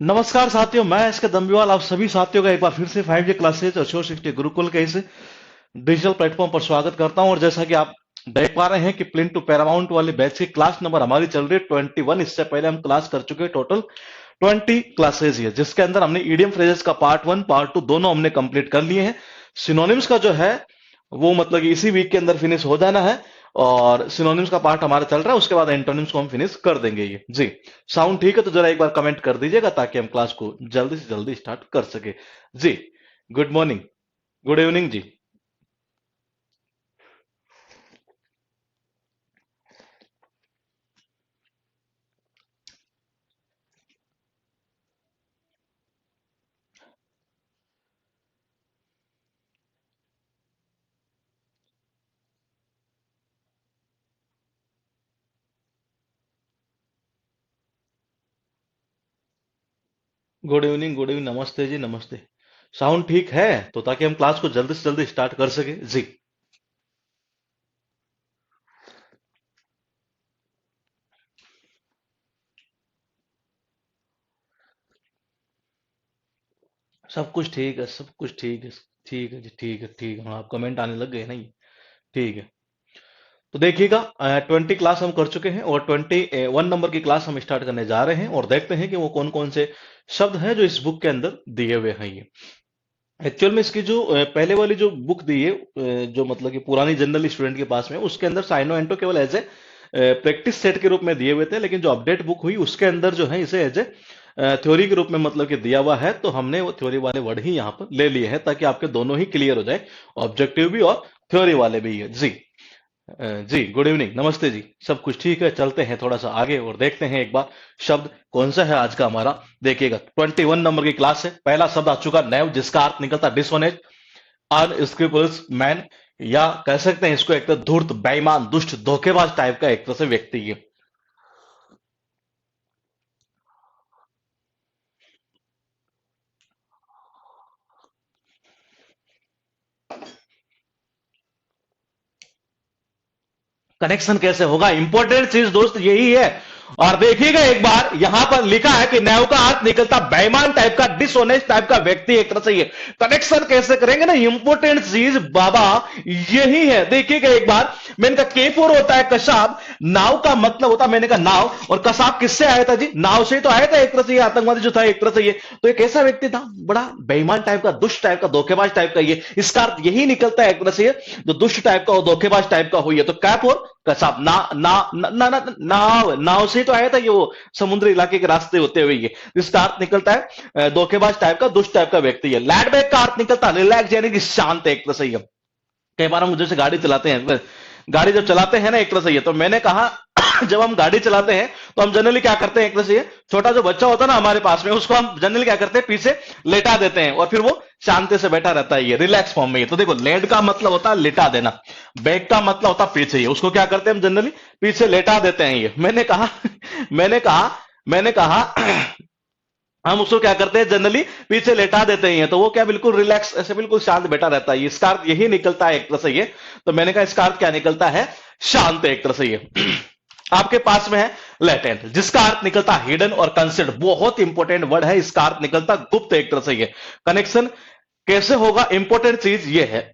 नमस्कार साथियों, मैं इसके दम्बीवाल आप सभी साथियों का एक बार फिर से 5G क्लासेज और शो शिफ्ट गुरुकुल के इस डिजिटल प्लेटफॉर्म पर स्वागत करता हूं। और जैसा कि आप देख पा रहे हैं कि प्लिंट टू पैरामाउंट वाली बैच की क्लास नंबर हमारी चल रही है 21। इससे पहले हम क्लास कर चुके हैं टोटल 20 क्लासेज है, जिसके अंदर हमने ईडियम फ्रेजेस का पार्ट 1 पार्ट 2 दोनों हमने कंप्लीट कर लिए हैं। सिनोनिम्स का जो है वो मतलब कि इसी वीक के अंदर फिनिश हो जाना है, और सिनोनिम्स का पार्ट हमारा चल रहा है। उसके बाद एंटोनिम्स को हम फिनिश कर देंगे। ये जी साउंड ठीक है तो जरा एक बार कमेंट कर दीजिएगा ताकि हम क्लास को जल्दी से जल्दी स्टार्ट कर सके। जी गुड मॉर्निंग, गुड इवनिंग जी। गुड इवनिंग, गुड इवनिंग, नमस्ते जी, नमस्ते। साउंड ठीक है तो ताकि हम क्लास को जल्दी से जल्दी स्टार्ट कर सके। जी सब कुछ ठीक है, सब कुछ ठीक है। ठीक है जी, ठीक है, ठीक है। हाँ, आप कमेंट आने लग गए नहीं? ठीक है। तो देखिएगा 20 क्लास हम कर चुके हैं और 21 नंबर की क्लास हम स्टार्ट करने जा रहे हैं, और देखते हैं कि वो कौन कौन से शब्द हैं जो इस बुक के अंदर दिए हुए हैं। ये एक्चुअल में इसकी जो पहले वाली जो बुक दी है, जो मतलब कि पुरानी जनरल स्टूडेंट के पास में, उसके अंदर साइनो एंटो केवल एज ए प्रैक्टिस सेट के रूप में दिए हुए थे। लेकिन जो अपडेट बुक हुई उसके अंदर जो है इसे एज ए थ्योरी के रूप में मतलब कि दिया हुआ है। तो हमने वो थ्योरी वाले वर्ड ही यहाँ पर ले लिए हैं ताकि आपके दोनों ही क्लियर हो जाए, ऑब्जेक्टिव भी और थ्योरी वाले भी है। जी जी गुड इवनिंग, नमस्ते जी। सब कुछ ठीक है, चलते हैं थोड़ा सा आगे और देखते हैं एक बार शब्द कौन सा है आज का हमारा। देखिएगा 21 नंबर की क्लास है। पहला शब्द आ चुका नैव, जिसका अर्थ निकलता डिसऑनेस्ट, अनस्क्रूपुलस मैन, या कह सकते हैं इसको एक तरह धूर्त, बेईमान, दुष्ट, धोखेबाज टाइप का एक तरह से व्यक्ति है। कनेक्शन कैसे होगा? इंपॉर्टेंट चीज दोस्त यही है। और देखिएगा एक बार यहां पर लिखा है कि नैव का अर्थ निकलता बेईमान टाइप का, डिसऑनेस्ट टाइप का व्यक्ति एक तरह से। ये कनेक्शन कैसे करेंगे ना, इंपॉर्टेंट चीज बाबा यही है। देखिएगा एक बार, मैंने कहा केफोर होता है कसाब, नाव का मतलब होता है, मैंने कहा नाव, और कसाब किससे आया था जी? नाव से ही तो आया था एक तरह से। ये आतंकवादी जो था एक तरह से, ये तो एक ऐसा व्यक्ति था बड़ा बेईमान टाइप का, दुष्ट टाइप का, धोखेबाज टाइप का। ये इसका अर्थ यही निकलता है एक तरह से, जो दुष्ट टाइप का और धोखेबाज टाइप का हुई है। तो कैफोर कसाब, ना ना ना ना ना नाव, नाव से तो आया था ये, वो समुद्री इलाके के रास्ते होते हुए। ये इसका अर्थ निकलता है धोखेबाज टाइप का, दुष्ट टाइप का व्यक्ति है। लैड बैक का अर्थ निकलता है रिलैक्स, यानी कि शांत एक तरह से। कई बार हम जैसे गाड़ी चलाते हैं, गाड़ी जब चलाते हैं ना एक तरह से, ये तो मैंने कहा जब हम गाड़ी चलाते हैं तो हम जनरली क्या करते हैं, एक तरह से छोटा जो बच्चा होता है ना हमारे पास में, उसको हम जनरली क्या करते हैं, पीछे लेटा देते हैं और फिर वो शांति से बैठा रहता है, ये रिलैक्स फॉर्म में। ये तो देखो, लेट का मतलब होता है लिटा देना, बैक का मतलब होता है पीछे। ये उसको क्या करते हैं हम जनरली, पीछे लेटा देते हैं। ये मैंने कहा मैंने कहा हम उसको क्या करते हैं जनरली, पीछे लेटा देते हैं। तो वो क्या बिल्कुल रिलैक्स, ऐसे बिल्कुल शांत बैठा रहता है। इसका अर्थ यही निकलता है एक तरह से। ये तो मैंने कहा इसका अर्थ क्या निकलता है, शांत एक तरह से। ये आपके पास में है लेटेंट, जिसका अर्थ निकलता है हिडन और कंसिडर। बहुत इंपॉर्टेंट वर्ड है, इसका अर्थ निकलता गुप्त एक तरह से। ये कनेक्शन कैसे होगा, इंपॉर्टेंट चीज ये है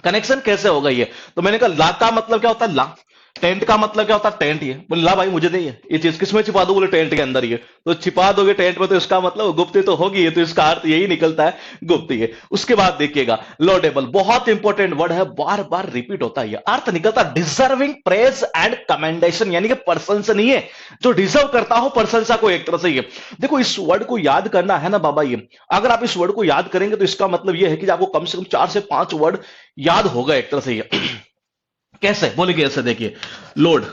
कनेक्शन कैसे होगा ये। तो मैंने कहा ला का मतलब क्या होता है, ला। टेंट का मतलब क्या होता है, टेंट। ये बोले ला भाई मुझे नहीं है ये चीज, किसमें छिपा दो? बोले टेंट के अंदर। ये तो छिपा दोगे टेंट में तो इसका मतलब गुप्त तो होगी। ये तो इसका अर्थ यही निकलता है, गुप्त। ये उसके बाद देखिएगा लॉडेबल, बहुत इंपॉर्टेंट वर्ड है, बार बार रिपीट होता है। ये अर्थ निकलता डिजर्विंग प्रेज एंड कमेंडेशन, यानी कि प्रशंसनीय, जो डिजर्व करता हो प्रशंसा को एक तरह से। ये देखो, इस वर्ड को याद करना है ना बाबा, ये अगर आप इस वर्ड को याद करेंगे तो इसका मतलब यह है कि आपको कम से कम 4 से 5 वर्ड याद होगा एक तरह से। ये कैसे बोले कि ऐसे देखिए, लोड,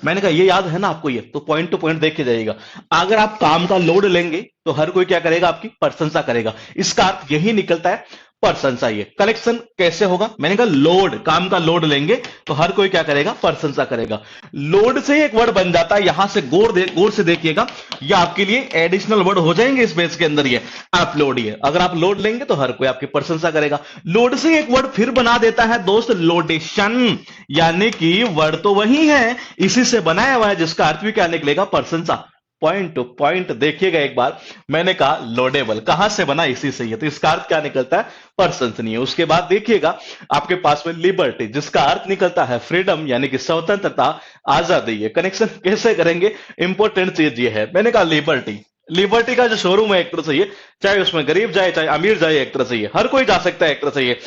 मैंने कहा ये याद है ना आपको, ये तो पॉइंट टू पॉइंट देख के जाइएगा। अगर आप काम का लोड लेंगे तो हर कोई क्या करेगा, आपकी प्रशंसा करेगा। इसका अर्थ यही निकलता है प्रशंसा। ये कलेक्शन कैसे होगा, मैंने कहा लोड, काम का लोड लेंगे तो हर कोई क्या करेगा, प्रशंसा करेगा। लोड से एक वर्ड बन जाता है, यहां से गौर से देखिएगा, ये आपके लिए एडिशनल वर्ड हो जाएंगे इस पेज के अंदर। ये अपलोड, ये अगर आप लोड लेंगे तो हर कोई आपकी प्रशंसा करेगा। लोड से एक वर्ड फिर बना देता है दोस्त, लोडेशन, यानी कि वर्ड तो वही है, इसी से बनाया हुआ है, जिसका अर्थ भी क्या निकलेगा, प्रशंसा। पॉइंट टू पॉइंट देखिएगा एक बार। मैंने कहा लोडेबल कहां से बना, इसी से ही है, तो इसका अर्थ क्या निकलता है, पर्सन नहीं है। उसके बाद देखिएगा आपके पास में लिबर्टी, जिसका अर्थ निकलता है फ्रीडम यानी कि स्वतंत्रता, आजादी है। कनेक्शन कैसे करेंगे, इंपॉर्टेंट चीज ये है। मैंने कहा लिबर्टी, लिबर्टी का जो शोरूम है एक तरह से ये, चाहे उसमें गरीब जाए चाहे अमीर जाए, एक तरह से ये हर कोई जा सकता है, एक तरह से ये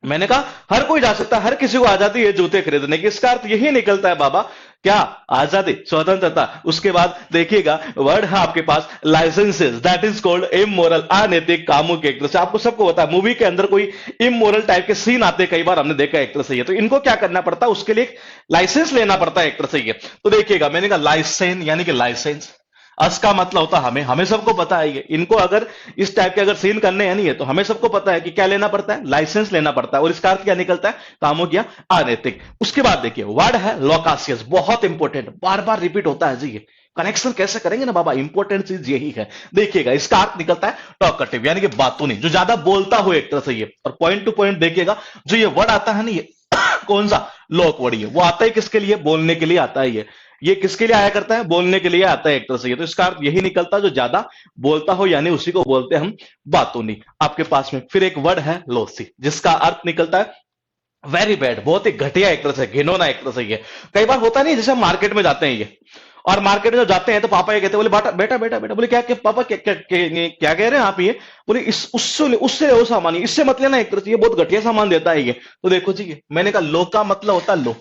मैंने कहा हर कोई जा सकता है, हर किसी को आजादी है जूते खरीदने की। इसका अर्थ यही निकलता है बाबा, क्या, आजादी, स्वतंत्रता। उसके बाद देखिएगा वर्ड है आपके पास licentious, that is called immoral, अनैतिक कामों के। एक तरह से आपको सबको पता है मूवी के अंदर कोई इमोरल टाइप के सीन आते कई बार हमने देखा एक तरह से ये, तो इनको क्या करना पड़ता है, उसके लिए एक लाइसेंस लेना पड़ता है एक तरह से ये। तो देखिएगा मैंने कहा लाइसेंस यानी कि लाइसेंस, अस का मतलब होता है हमें, हमें सबको पता है ये, इनको अगर इस टाइप के अगर सीन करने हैं नहीं है तो हमें सबको पता है कि क्या लेना पड़ता है, लाइसेंस लेना पड़ता है। और इसका अर्थ क्या निकलता है, काम हो गया अनैतिक। उसके बाद देखिए वर्ड है लोकासियस, बहुत इंपॉर्टेंट, बार बार रिपीट होता है जी ये। कनेक्शन कैसे करेंगे ना बाबा, इंपॉर्टेंट चीज यही है। देखिएगा इसका अर्थ निकलता है टॉकटिव यानी कि बातूनी, जो ज्यादा बोलता हो एक तरह से ये। और पॉइंट टू पॉइंट देखिएगा जो ये वर्ड आता है ना ये कौन सा, लोक वर्ड, ये वो आता है किसके लिए, बोलने के लिए आता है ये किसके लिए आया करता है, बोलने के लिए आता है एक तरह से ये। तो इसका अर्थ यही निकलता है जो ज्यादा बोलता हो, यानी उसी को बोलते हैं हम बातूनी। आपके पास में फिर एक वर्ड है लोसी, जिसका अर्थ निकलता है वेरी बैड, बहुत ही घटिया एक तरह से, घिनौना एक तरह से ये। कई बार होता नहीं, जैसे हम मार्केट में जाते हैं ये, और मार्केट में जब जाते हैं तो पापा ये कहते हैं, बोले बेटा बेटा बेटा बेटा, बोले क्या क्या पापा क्या क्या क्या, क्या कह रहे हैं आप, ये बोले इस उससे उससे वो सामान, इससे मत लेना एक तरह से, ये बहुत घटिया सामान देता है ये। तो देखो जी मैंने कहा लो का मतलब होता है लो,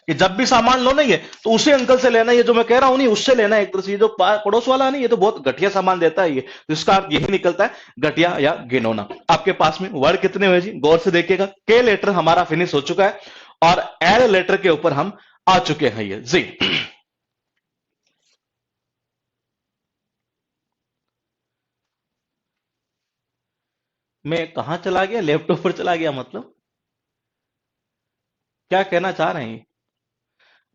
कि जब भी सामान लो नहीं है तो उसे अंकल से लेना, ये जो मैं कह रहा हूं नहीं उससे लेना एक तरह से, ये जो पड़ोस वाला नहीं ये तो बहुत घटिया सामान देता है ये। तो इसका अर्थ यही निकलता है घटिया या घिनौना। आपके पास में वर्ड कितने हुए जी, गौर से देखिएगा। के लेटर हमारा फिनिश हो चुका है और एल लेटर के ऊपर हम आ चुके हैं ये जी। मैं कहां चला गया, लैपटॉप पर चला गया मतलब, क्या कहना चाह रहे हैं।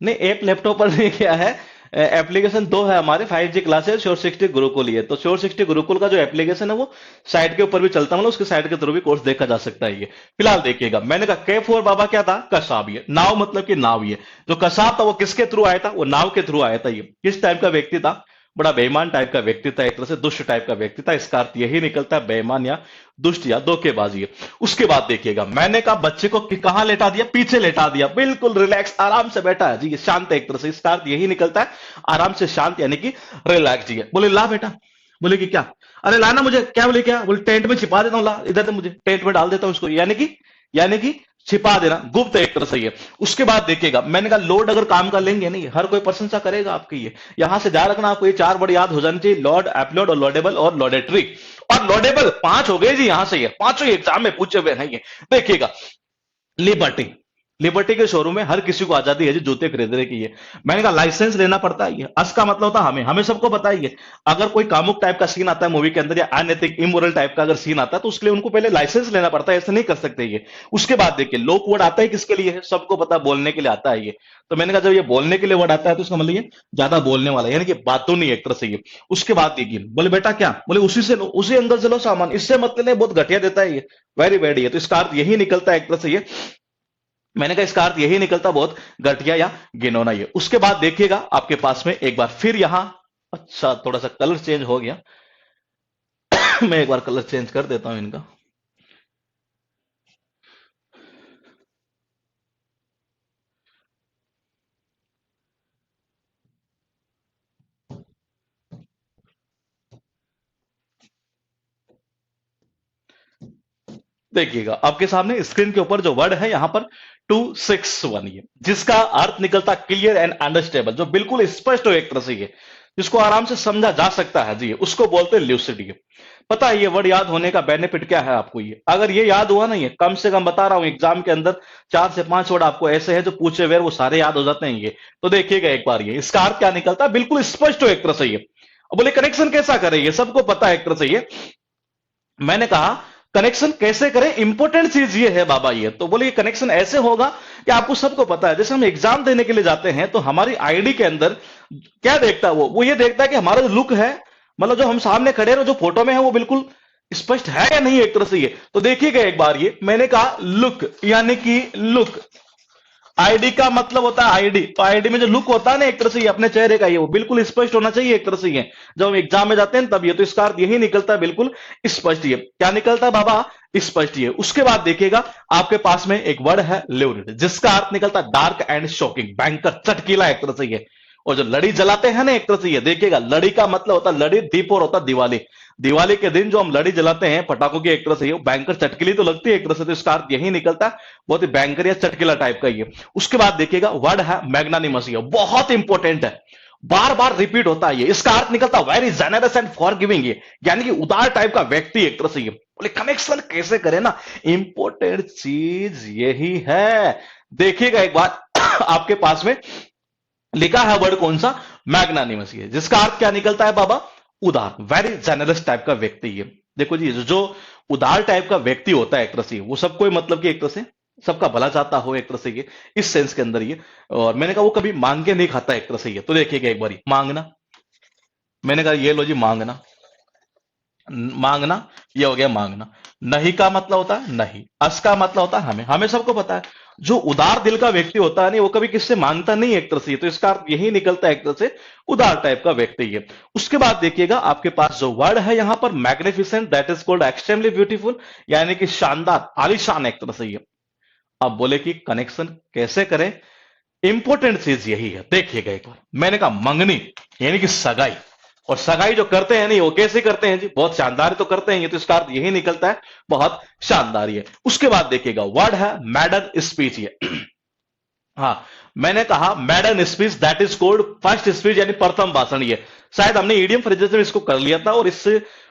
नहीं एक लैपटॉप पर नहीं किया है, एप्लीकेशन दो है हमारे, 5G क्लासेस, श्योर 60 गुरुकुल। ये तो श्योर 60 गुरुकुल का जो एप्लीकेशन है वो साइट के ऊपर भी चलता है, मतलब उसके साइट के थ्रू भी कोर्स देखा जा सकता है ये। फिलहाल देखिएगा मैंने कहा के फोर बाबा क्या था, कसाब, ये नाव मतलब कि नाव, ये जो कसाब था वो किसके थ्रू आया था, वो नाव के थ्रू आया था। ये किस टाइप का व्यक्ति था, बड़ा बेईमान टाइप का व्यक्ति था, एक तरह से दुष्ट टाइप का व्यक्ति था। इसका अर्थ यही निकलता है बेईमान या दुष्ट या धोखेबाजी है। उसके बाद देखिएगा मैंने कहा बच्चे को कहां लेटा दिया, पीछे लेटा दिया, बिल्कुल रिलैक्स आराम से बैठा है जी, ये शांत है एक तरह से। इसका अर्थ यही निकलता है आराम से शांत यानी कि रिलैक्स जी है। बोले ला बेटा, बोले कि क्या, अरे लाना मुझे, क्या बोले क्या, बोले टेंट में छिपा देता हूं, ला इधर, तो मुझे टेंट में डाल देता हूं इसको, यानी कि छिपा देना, गुप्त एक तरह से ये। उसके बाद देखिएगा मैंने कहा लोड अगर काम का लेंगे नहीं, हर कोई प्रशंसा करेगा आपकी ये। यहां से ध्यान रखना, आपको ये चार वर्ड याद हो जाने चाहिए, लॉर्ड, एप्लोड और लॉडेबल और लॉडेटरी। और लॉडेबल 5 हो गए जी, यहां से ये पांचों एग्जाम में पूछे हुए हैं ये। देखिएगा लिबर्टी, लिबर्टी के शोरूम में हर किसी को आजादी है जी जूते खरीदने की। ये मैंने कहा लाइसेंस लेना पड़ता है, ये अस का मतलब होता है हमें, हमें सबको पता है ये। अगर कोई कामुक टाइप का सीन आता है मूवी के अंदर या अनैतिक इमोरल टाइप का अगर सीन आता है तो उसके लिए उनको पहले लाइसेंस लेना पड़ता है, ऐसे नहीं कर सकते ये। उसके बाद देखिए लोक वर्ड आता है किसके लिए है, सबको पता, बोलने के लिए आता है ये। तो मैंने कहा जब ये बोलने के लिए वर्ड आता है तो उसका मतलब ये ज्यादा बोलने वाला यानी कि बातों नहीं एक तरह से ये। उसके बाद देखिए बोले बेटा क्या, बोले उसी से लो, उसी अंदर से लो सामान, इससे मत लेना, बहुत घटिया देता है ये, वेरी बैड ये। तो इसका अर्थ यही निकलता है एक तरह से ये, मैंने कहा इसका अर्थ यही निकलता बहुत घटिया या गिनौना ये। उसके बाद देखिएगा आपके पास में एक बार फिर यहां, अच्छा थोड़ा सा कलर चेंज हो गया मैं एक बार कलर चेंज कर देता हूं इनका। देखिएगा आपके सामने स्क्रीन के ऊपर जो वर्ड है यहां पर 261, ये जिसका अर्थ निकलता क्लियर एंड अंडरस्टेबल, जो बिल्कुल स्पष्ट हो एक तरह से ये, जिसको आराम से समझा जा सकता है जी, उसको बोलते हैं ल्यूसिड। पता है ये वर्ड याद होने का बेनिफिट क्या है आपको, ये अगर ये याद हुआ ना, ये कम से कम बता रहा हूं एग्जाम के अंदर 4 से 5 वर्ड आपको ऐसे हैं जो पूछे हुए वो सारे याद हो जाते हैं ये। तो देखिएगा एक बार ये, इसका अर्थ क्या निकलता है, बिल्कुल स्पष्ट हो एक तरह से ये। अब बोले कनेक्शन कैसा करें, ये सबको पता है एक तरह से ये। मैंने कहा कनेक्शन कैसे करें, इंपॉर्टेंट चीज ये है बाबा ये। तो बोले कनेक्शन ऐसे होगा कि आपको सबको पता है, जैसे हम एग्जाम देने के लिए जाते हैं तो हमारी आईडी के अंदर क्या देखता है वो ये देखता है कि हमारा जो लुक है, मतलब जो हम सामने खड़े हैं जो फोटो में है वो बिल्कुल स्पष्ट है या नहीं एक तरह से ये। तो देखिएगा एक बार ये, मैंने कहा लुक यानी कि लुक, आईडी का मतलब होता है आईडी, तो आईडी में जो लुक होता है ना एक तरह से ये अपने चेहरे का, ये वो बिल्कुल स्पष्ट होना चाहिए एक तरह से ये, जब हम एग्जाम में जाते हैं तब ये, तो इसका अर्थ यही निकलता है बिल्कुल स्पष्ट। ये क्या निकलता है बाबा? स्पष्ट। ये उसके बाद देखिएगा आपके पास में एक वर्ड है ल्यूरिड, जिसका अर्थ निकलता है डार्क एंड शॉकिंग, भयंकर, चटकीला एक तरह से ये। और जो लड़ी जलाते हैं ना एक तरह से ये देखिएगा, लड़ी का मतलब होता है लड़ी, दीप और होता है दिवाली। दिवाली के दिन जो हम लड़ी जलाते हैं पटाखों की एक तरह से, ये बैंकर चटकीली तो लगती है एक तरह से, तो इसका अर्थ यही निकलता है, बहुत ही बैंकर या चटकीला टाइप का ये। उसके बाद देखिएगा वर्ड है मैग्नानिमस, ये बहुत इंपॉर्टेंट है, बार बार रिपीट होता है ये। इसका अर्थ निकलता है वेरी जेनरस एंड फॉरगिविंग, ये यानी कि उदार टाइप का व्यक्ति एक तरह से ये। बोले कनेक्शन कैसे करें ना, इंपॉर्टेंट चीज यही है। देखिएगा एक बार आपके पास में लिखा है वर्ड कौन सा? मैग्नानिमस, ये जिसका अर्थ क्या निकलता है बाबा? उदार, वेरी जेनरस टाइप का व्यक्ति। ये देखो जी, जो उदार टाइप का व्यक्ति होता है एक तरह से, वो सबको मतलब कि एक तरह से सबका भला चाहता हो एक तरह से ये, इस सेंस के अंदर ये। और मैंने कहा वो कभी मांग के नहीं खाता एक तरह से ये, तो देखिएगा एक बारी मांगना, मैंने कहा ये लो जी मांगना, मांगना ये हो गया मांगना। नहीं का मतलब होता है नहीं, अस का मतलब होता है हमें, हमें सबको पता है जो उदार दिल का व्यक्ति होता है नहीं वो कभी किससे मांगता नहीं एक तरह से, तो इसका अर्थ यही निकलता है एक तरह से उदार टाइप का व्यक्ति है। उसके बाद देखिएगा आपके पास जो वर्ड है यहां पर magnificent, that is called extremely beautiful, यानी कि शानदार, आलीशान एक तरह से ये। अब बोले कि कनेक्शन कैसे करें, इंपॉर्टेंट चीज यही है। देखिएगा एक बार, मैंने कहा मंगनी यानी कि सगाई, और सगाई जो करते हैं नहीं वो कैसे करते हैं जी? बहुत शानदार तो करते हैं ये, तो इसका अर्थ यही निकलता है बहुत शानदार ये। उसके बाद देखिएगा वर्ड है मैडन स्पीच ये हाँ, मैंने कहा मैडन speech, that is cold first speech, यानी प्रथम भाषण। ये शायद हमने ईडियम फ्रेजेस में इसको कर लिया था और इस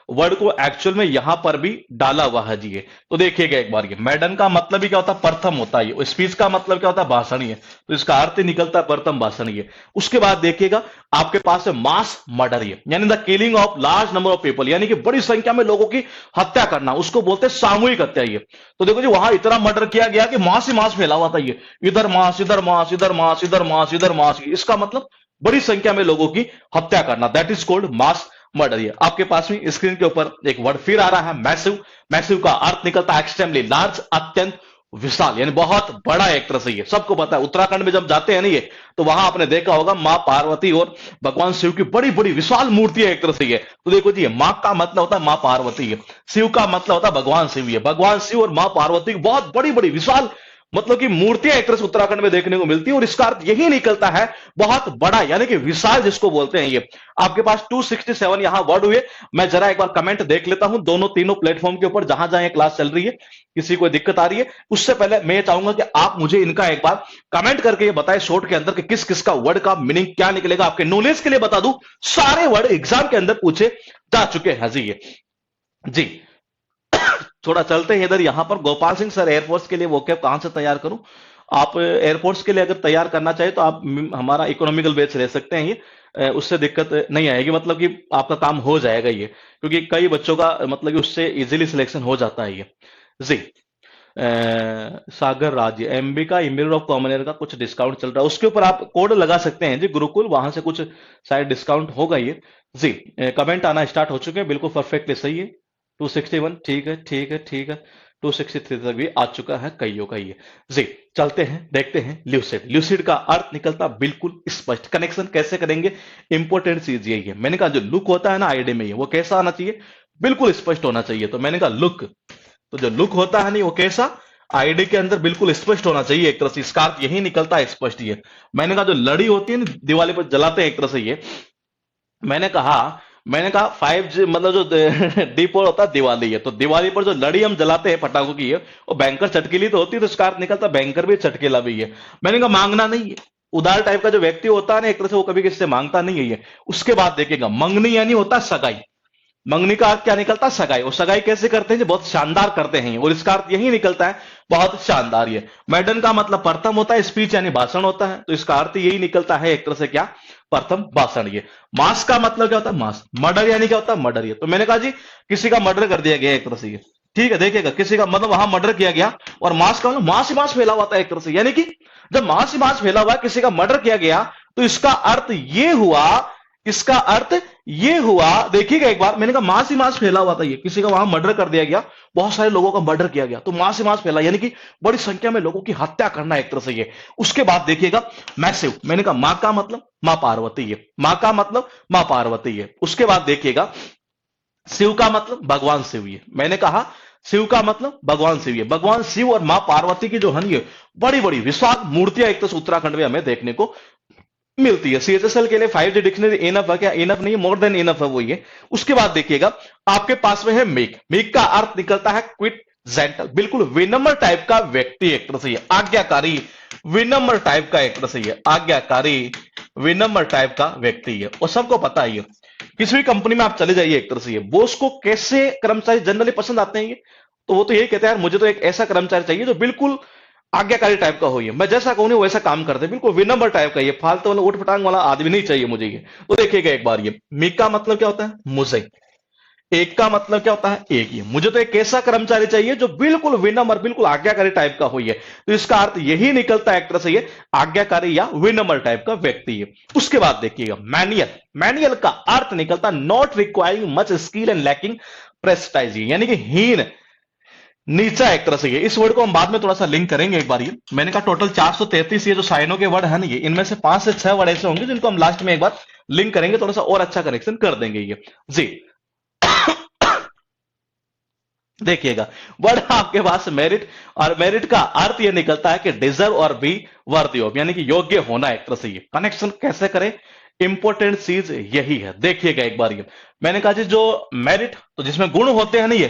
वर्ड को एक्चुअल में यहां पर भी डाला हुआ है जी ये। तो देखिएगा एक बार, ये मैडन का मतलब ही क्या होता है? प्रथम होता है, और स्पीच का मतलब क्या होता है? भाषण। ये तो इसका अर्थ ही निकलता है प्रथम भाषण ये। उसके बाद देखिएगा आपके पास है मास मर्डर, ये यानी the killing of large number of people, यानी कि बड़ी संख्या में लोगों की हत्या करना, उसको बोलते हैं सामूहिक हत्या ये। तो देखो जी वहां इतना मर्डर किया गया कि मास ही मास फैला हुआ था ये, इधर मास, इधर मास, इधर मास, इधर मास, इधर मास। इसका मतलब बड़ी संख्या में लोगों की हत्या करना, that is called mass murder. ये आपके पास में स्क्रीन के ऊपर एक वर्ड फिर आ रहा है मैसिव। मैसिव का अर्थ निकलता है एक्सट्रीमली लार्ज, अत्यंत विशाल, यानी बहुत बड़ा एक तरह से ये। सबको पता है उत्तराखंड में जब जाते हैं ना ये, तो वहां आपने देखा होगा मां पार्वती और भगवान शिव की बड़ी बड़ी विशाल मूर्तियां एक तरह से ये। तो देखो जी मां का मतलब होता है मां पार्वती है, शिव का मतलब होता है भगवान शिव। ये भगवान शिव और मां पार्वती की बहुत बड़ी बड़ी विशाल मतलब कि मूर्तियां एक तरह से उत्तराखंड में देखने को मिलती है, और इसका अर्थ यही निकलता है बहुत बड़ा, यानी कि विशाल जिसको बोलते हैं ये। आपके पास 267 यहां वर्ड हुए। मैं जरा एक बार कमेंट देख लेता हूं दोनों तीनों प्लेटफॉर्म के ऊपर जहां जहां ये क्लास चल रही है, किसी को दिक्कत आ रही है। उससे पहले मैं चाहूंगा कि आप मुझे इनका एक बार कमेंट करके ये बताएं शॉर्ट के अंदर कि किस किस का वर्ड का मीनिंग क्या निकलेगा। आपके नॉलेज के लिए बता दूं, सारे वर्ड एग्जाम के अंदर पूछे जा चुके हैं जी ये जी। थोड़ा चलते हैं इधर, यहां पर गोपाल सिंह सर एयरफोर्स के लिए वो कैब कहां से तैयार करूं? आप एयरफोर्स के लिए अगर तैयार करना चाहे तो आप हमारा इकोनॉमिकल बैच ले सकते हैं ये, उससे दिक्कत नहीं आएगी, मतलब कि आपका काम हो जाएगा ये, क्योंकि कई बच्चों का मतलब कि उससे इजीली सिलेक्शन हो जाता है ये जी। सागर राज्य एमबी का इमेल ऑफ कॉमन एयर का कुछ डिस्काउंट चल रहा है, उसके ऊपर आप कोड लगा सकते हैं जी गुरुकुल, वहां से कुछ शायद डिस्काउंट होगा ये जी। कमेंट आना स्टार्ट हो चुके हैं, बिल्कुल परफेक्टली सही है। 261 ठीक है ठीक है ठीक है, 263 तक भी आ चुका है कईयों का ये जी। चलते हैं देखते हैं ल्यूसिड। ल्यूसिड का अर्थ निकलता बिल्कुल स्पष्ट। कनेक्शन कैसे करेंगे, इंपॉर्टेंट चीज यही है। मैंने कहा जो लुक होता है ना आईडी में ये, वो कैसा आना चाहिए? बिल्कुल स्पष्ट होना चाहिए। तो मैंने कहा लुक, तो जो लुक होता है नहीं वो कैसा? आईडी के अंदर बिल्कुल स्पष्ट होना चाहिए एक तरह से, इसका अर्थ यही निकलता है स्पष्ट ये। मैंने कहा जो लड़ी होती है ना दिवाली पर जलाते हैं एक तरह से ये, मैंने कहा 5G मतलब जो दीपोल होता है दिवाली है, तो दिवाली पर जो लड़ी हम जलाते हैं पटाखों की है वो बैंकर चटकीली तो होती है, तो इसका अर्थ निकलता बैंकर भी चटकीला भी है। मैंने कहा मांगना नहीं है, उदार टाइप का जो व्यक्ति होता है ना एक तरह से वो कभी किसी से मांगता नहीं है ये। उसके बाद देखिएगा मंगनी यानी होता है सगाई। मंगनी का अर्थ क्या निकलता है? सगाई। और सगाई कैसे करते हैं? बहुत शानदार करते हैं, और इसका अर्थ यही निकलता है बहुत शानदार ये। मैडन का मतलब प्रथम होता है, स्पीच यानी भाषण होता है, तो इसका अर्थ यही निकलता है एक तरह से क्या? प्रथम भाषण ये। मास का मतलब क्या होता है? मास। मर्डर यानी क्या होता है? मर्डर ये। तो मैंने कहा जी किसी का मर्डर कर दिया गया एक तरह से ये, ठीक है। देखिएगा किसी का मतलब वहां मर्डर किया गया, और मास का मतलब मास ही मास फैला हुआ था एक तरह से, यानी कि जब मास ही मास फैला हुआ किसी का मर्डर किया गया तो इसका अर्थ ये हुआ इसका अर्थ ये हुआ, देखिएगा एक बार, मैंने कहा मास ही मास फैला हुआ था, ये किसी का वहां मर्डर कर दिया गया, बहुत सारे लोगों का मर्डर किया गया, तो मास ही मास फैला, यानी कि बड़ी संख्या में लोगों की हत्या करना एक तरह से ये। उसके बाद देखिएगा मैसिव, मैंने कहा मां का मतलब मां पार्वती है, मां का मतलब मां पार्वती है। उसके बाद देखिएगा शिव का मतलब भगवान शिव, ये मैंने कहा शिव का मतलब भगवान शिव, ये भगवान शिव और मां पार्वती की जो है ये बड़ी बड़ी विशाल मूर्तियां एक तरह से उत्तराखंड में हमें देखने को मिलती है। सीएचएसएल के लिए 5G डिक्शनरी इनफ है क्या? इनफ नहीं, मोर देन इनफ है वो ये। उसके बाद देखिएगा आपके पास में है मेक, मेक का अर्थ निकलता है क्विट जेंटल, बिल्कुल विनम्र टाइप का व्यक्ति एक तरह से ये, आज्ञाकारी विनम्र टाइप का एक तरह से ये, आज्ञाकारी विनम्र टाइप का व्यक्ति है। और सबको पता है ये, किसी भी कंपनी में आप चले जाइए एक तरह से ये, बॉस को कैसे कर्मचारी जनरली पसंद आते हैं ये, तो वो तो यही कहते हैं यार मुझे तो एक ऐसा कर्मचारी चाहिए जो बिल्कुल आज्ञाकारी टाइप का हो, ये मैं जैसा कहूं वैसा काम करते, बिल्कुल विनम्र टाइप का, ये फालतू वाला उठ फटांग वाला आदमी नहीं चाहिए मुझे ये। तो देखिएगा एक बार, ये मीक का मतलब क्या होता है? मुझे। एक का मतलब क्या होता है? एक ही। मुझे तो एक ऐसा कर्मचारी चाहिए जो बिल्कुल विनम्र, बिल्कुल आज्ञाकारी टाइप का हो ये, तो इसका अर्थ यही निकलता है एक तरह से ये, आज्ञाकारी या विनम्र टाइप का व्यक्ति है। उसके बाद देखिएगा मैनुअल, मैनुअल का अर्थ निकलता not requiring much skill and lacking prestige, यानी कि हीन, नीचा एक तरह से ये। इस वर्ड को हम बाद में थोड़ा सा लिंक करेंगे एक बार, ये मैंने कहा टोटल 433 ये जो साइनों के वर्ड है ना, ये इनमें से 5 से 6 वर्ड ऐसे होंगे जिनको हम लास्ट में एक बार लिंक करेंगे, थोड़ा सा और अच्छा कनेक्शन कर देंगे ये जी। देखिएगा वर्ड आपके पास मेरिट, और मेरिट का अर्थ ये निकलता है कि डिजर्व और बी वर्दी ऑफ, यानी कि योग्य होना एक तरह से ये। कनेक्शन कैसे करें? इंपॉर्टेंट चीज यही है। देखिएगा एक बार, ये मैंने कहा जी जो मेरिट, तो जिसमें गुण होते हैं ना ये,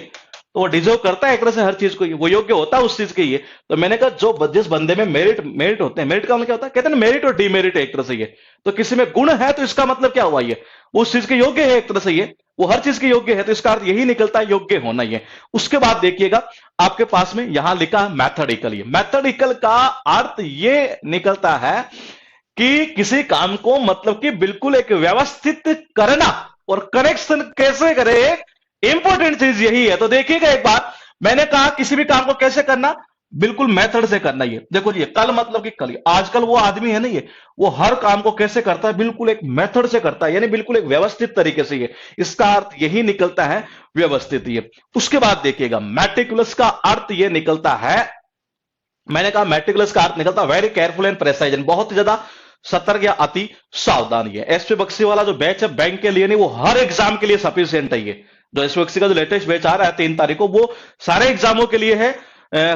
तो वो डिजर्व करता है एक तरह से हर चीज को, वो योग्य होता है उस चीज के लिए। तो मैंने कहा जो जिस बंदे में मेरिट, मेरिट होते हैं, मेरिट का मतलब क्या होता है? कहते हैं मेरिट और डीमेरिट एक तरह से ये। तो किसी में गुण है तो इसका मतलब क्या हुआ? ये उस चीज के योग्य है एक तरह से ये, वो हर चीज के योग्य है, तो इसका अर्थ यही निकलता है योग्य होना ये। उसके बाद देखिएगा आपके पास में यहां लिखा है मैथडिकल, ये मैथडिकल का अर्थ ये निकलता है कि किसी काम को मतलब कि बिल्कुल एक व्यवस्थित करना, और कनेक्शन कैसे करे, इंपॉर्टेंट चीज यही है। तो देखिएगा एक बार, मैंने कहा किसी भी काम को कैसे करना, बिल्कुल मेथड से करना। ये देखो जी, कल मतलब कि कल, आजकल वो आदमी है ना ये, वो हर काम को कैसे करता है? बिल्कुल एक मेथड से करता है, यानी बिल्कुल एक व्यवस्थित तरीके से ये, इसका अर्थ यही निकलता है व्यवस्थित ये। उसके बाद देखिएगा मैटिकुलस का अर्थ ये निकलता है, मैंने कहा मैटिकुलस का अर्थ निकलता है वेरी केयरफुल एंड प्रेसाइज, बहुत ही ज्यादा सतर्क या अति सावधान। ये एसपी बक्सी वाला जो बैच है बैंक के लिए नहीं, वो हर एग्जाम के लिए सफिशियंट है ये। जो एसपी बक्सी का जो लेटेस्ट बैच आ रहा है 3 तारीख को, वो सारे एग्जामों के लिए है,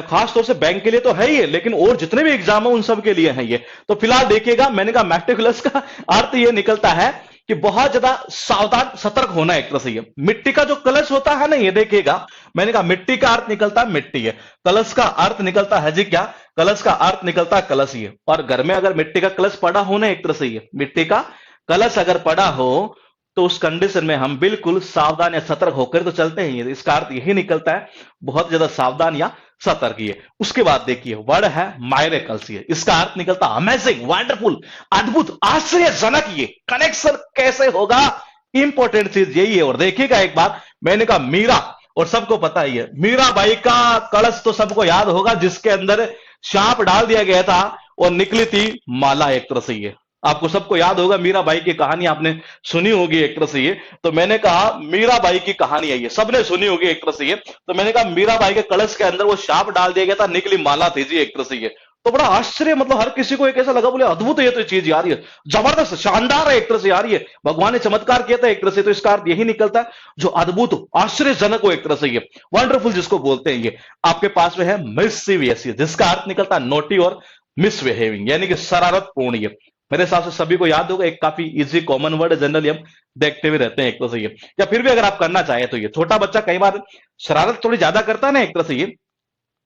खास तौर से बैंक के लिए तो है ही है, लेकिन और जितने भी एग्जाम है उन सब के लिए है ये। तो फिलहाल देखिएगा, मैंने कहा मैटिकुलस का अर्थ ये निकलता है कि बहुत ज्यादा सावधान सतर्क होना एक तरह से ये। मिट्टी का जो कलश होता है ना, ये देखिएगा, मैंने कहा मिट्टी का अर्थ निकलता है मिट्टी है, कलश का अर्थ निकलता है जी क्या? कलश का अर्थ निकलता है कलश ही है। और घर में अगर मिट्टी का कलश पड़ा हो ना एक तरह से ये, मिट्टी का कलश अगर पड़ा हो तो उस कंडीशन में हम बिल्कुल सावधान या सतर्क होकर तो चलते हैं, इसका अर्थ यही निकलता है बहुत ज्यादा सावधान या सतर्क ये। उसके बाद देखिए वर्ड है मायरेकल्स, ये इसका अर्थ निकलता अमेजिंग, वंडरफुल, अद्भुत, आश्चर्यजनक। ये कनेक्शन कैसे होगा? इंपॉर्टेंट चीज यही है। और देखिएगा एक बार, मैंने कहा मीरा, और सबको पता ही है मीराबाई का कलश तो सबको याद होगा, जिसके अंदर सांप डाल दिया गया था और निकली थी माला एक तरह से ये। आपको सबको याद होगा मीराबाई की कहानी, आपने सुनी होगी एक तरह से ये। तो मैंने कहा मीराबाई की कहानी है ये, सबने सुनी होगी एक तरह से ये। तो मैंने कहा मीराबाई के कलश के अंदर वो सांप डाल दिया गया था, निकली माला थी जी एक तरह से ये। तो बड़ा आश्चर्य, मतलब हर किसी को एक ऐसा लगा, बोले अद्भुत है ये तो चीज यार, ये जबरदस्त शानदार है एक तरह से यार, ये भगवान ने चमत्कार किया था एक तरह से। तो इसका अर्थ यही निकलता है जो अद्भुत आश्चर्यजनक हो एक तरह से ये, वंडरफुल जिसको बोलते हैं ये। आपके पास में है मिसचिवियस, जिसका अर्थ निकलता है नोटी और मिसबिहेविंग, यानी कि शरारतपूर्ण। ये मेरे हिसाब से सभी को याद होगा, एक काफी इजी कॉमन वर्ड है, जनरली हम देखते हुए रहते हैं एक तरह से ये। या फिर भी अगर आप करना चाहे तो ये, छोटा बच्चा कई बार शरारत थोड़ी ज्यादा करता है ना एक तरह से ये,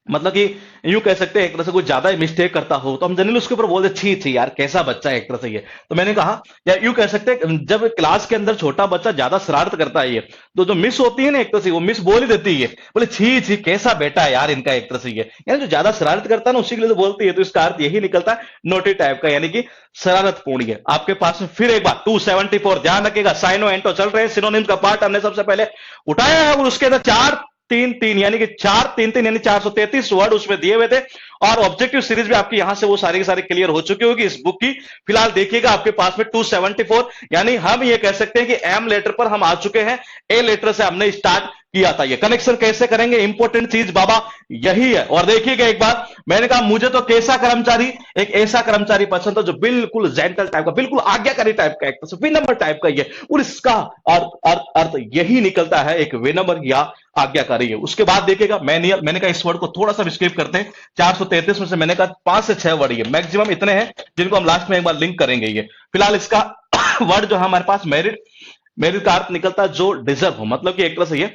मतलब कि यूं कह सकते हैं एक तरह से कुछ ज्यादा मिस्टेक करता हो तो हम जनरली उसके ऊपर बोलते छी छी यार कैसा बच्चा है एक तरह से ये। तो मैंने कहा, या यूं कह सकते हैं जब क्लास के अंदर छोटा बच्चा ज्यादा शरारत करता है ये, तो जो मिस होती है ना एक तरह से, वो मिस बोल ही देती है, बोले छी छी कैसा बेटा है यार इनका एक तरह से ये। यानी जो ज्यादा शरारत करता है ना उसी के लिए तो बोलती है। तो इसका अर्थ यही निकलता है नोटी टाइप का, यानी कि शरारतपूर्ण है। आपके पास में फिर एक बार 274 ध्यान रखिएगा, साइनो एंटो चल रहे हैं, सिनोनिम्स का पार्ट हमने सबसे पहले उठाया है और उसके अंदर 4 तीन तीन यानी कि 4 3 3 यानी 433 वर्ड उसमें दिए हुए थे। और ऑब्जेक्टिव सीरीज भी आपकी यहां से वो सारी की सारी क्लियर हो चुकी होगी इस बुक की। फिलहाल देखिएगा आपके पास में 274 यानी हम ये कह सकते हैं कि एम लेटर पर हम आ चुके हैं, ए लेटर से हमने स्टार्ट किया था। ये कनेक्शन कैसे करेंगे, इंपॉर्टेंट चीज बाबा यही है। और देखिएगा एक बात, मैंने कहा मुझे तो कैसा कर्मचारी, एक ऐसा कर्मचारी पसंद था जो बिल्कुल जेंटल टाइप का, बिल्कुल आज्ञाकारी टाइप का, एक तो विनम्र टाइप का ये, और इसका अर्थ यही निकलता है, एक विनम्र या आज्ञाकारी है। उसके बाद देखिएगा मैंने कहा इस वर्ड को थोड़ा सा स्किप करते हैं। 433 में से मैंने कहा 5 से 6 वर्ड ये मैक्सिमम इतने हैं जिनको हम लास्ट में एक बार लिंक करेंगे। ये फिलहाल इसका वर्ड जो है हमारे पास मेरिट का अर्थ निकलता है जो डिजर्व हो, मतलब कि एक तरह से ये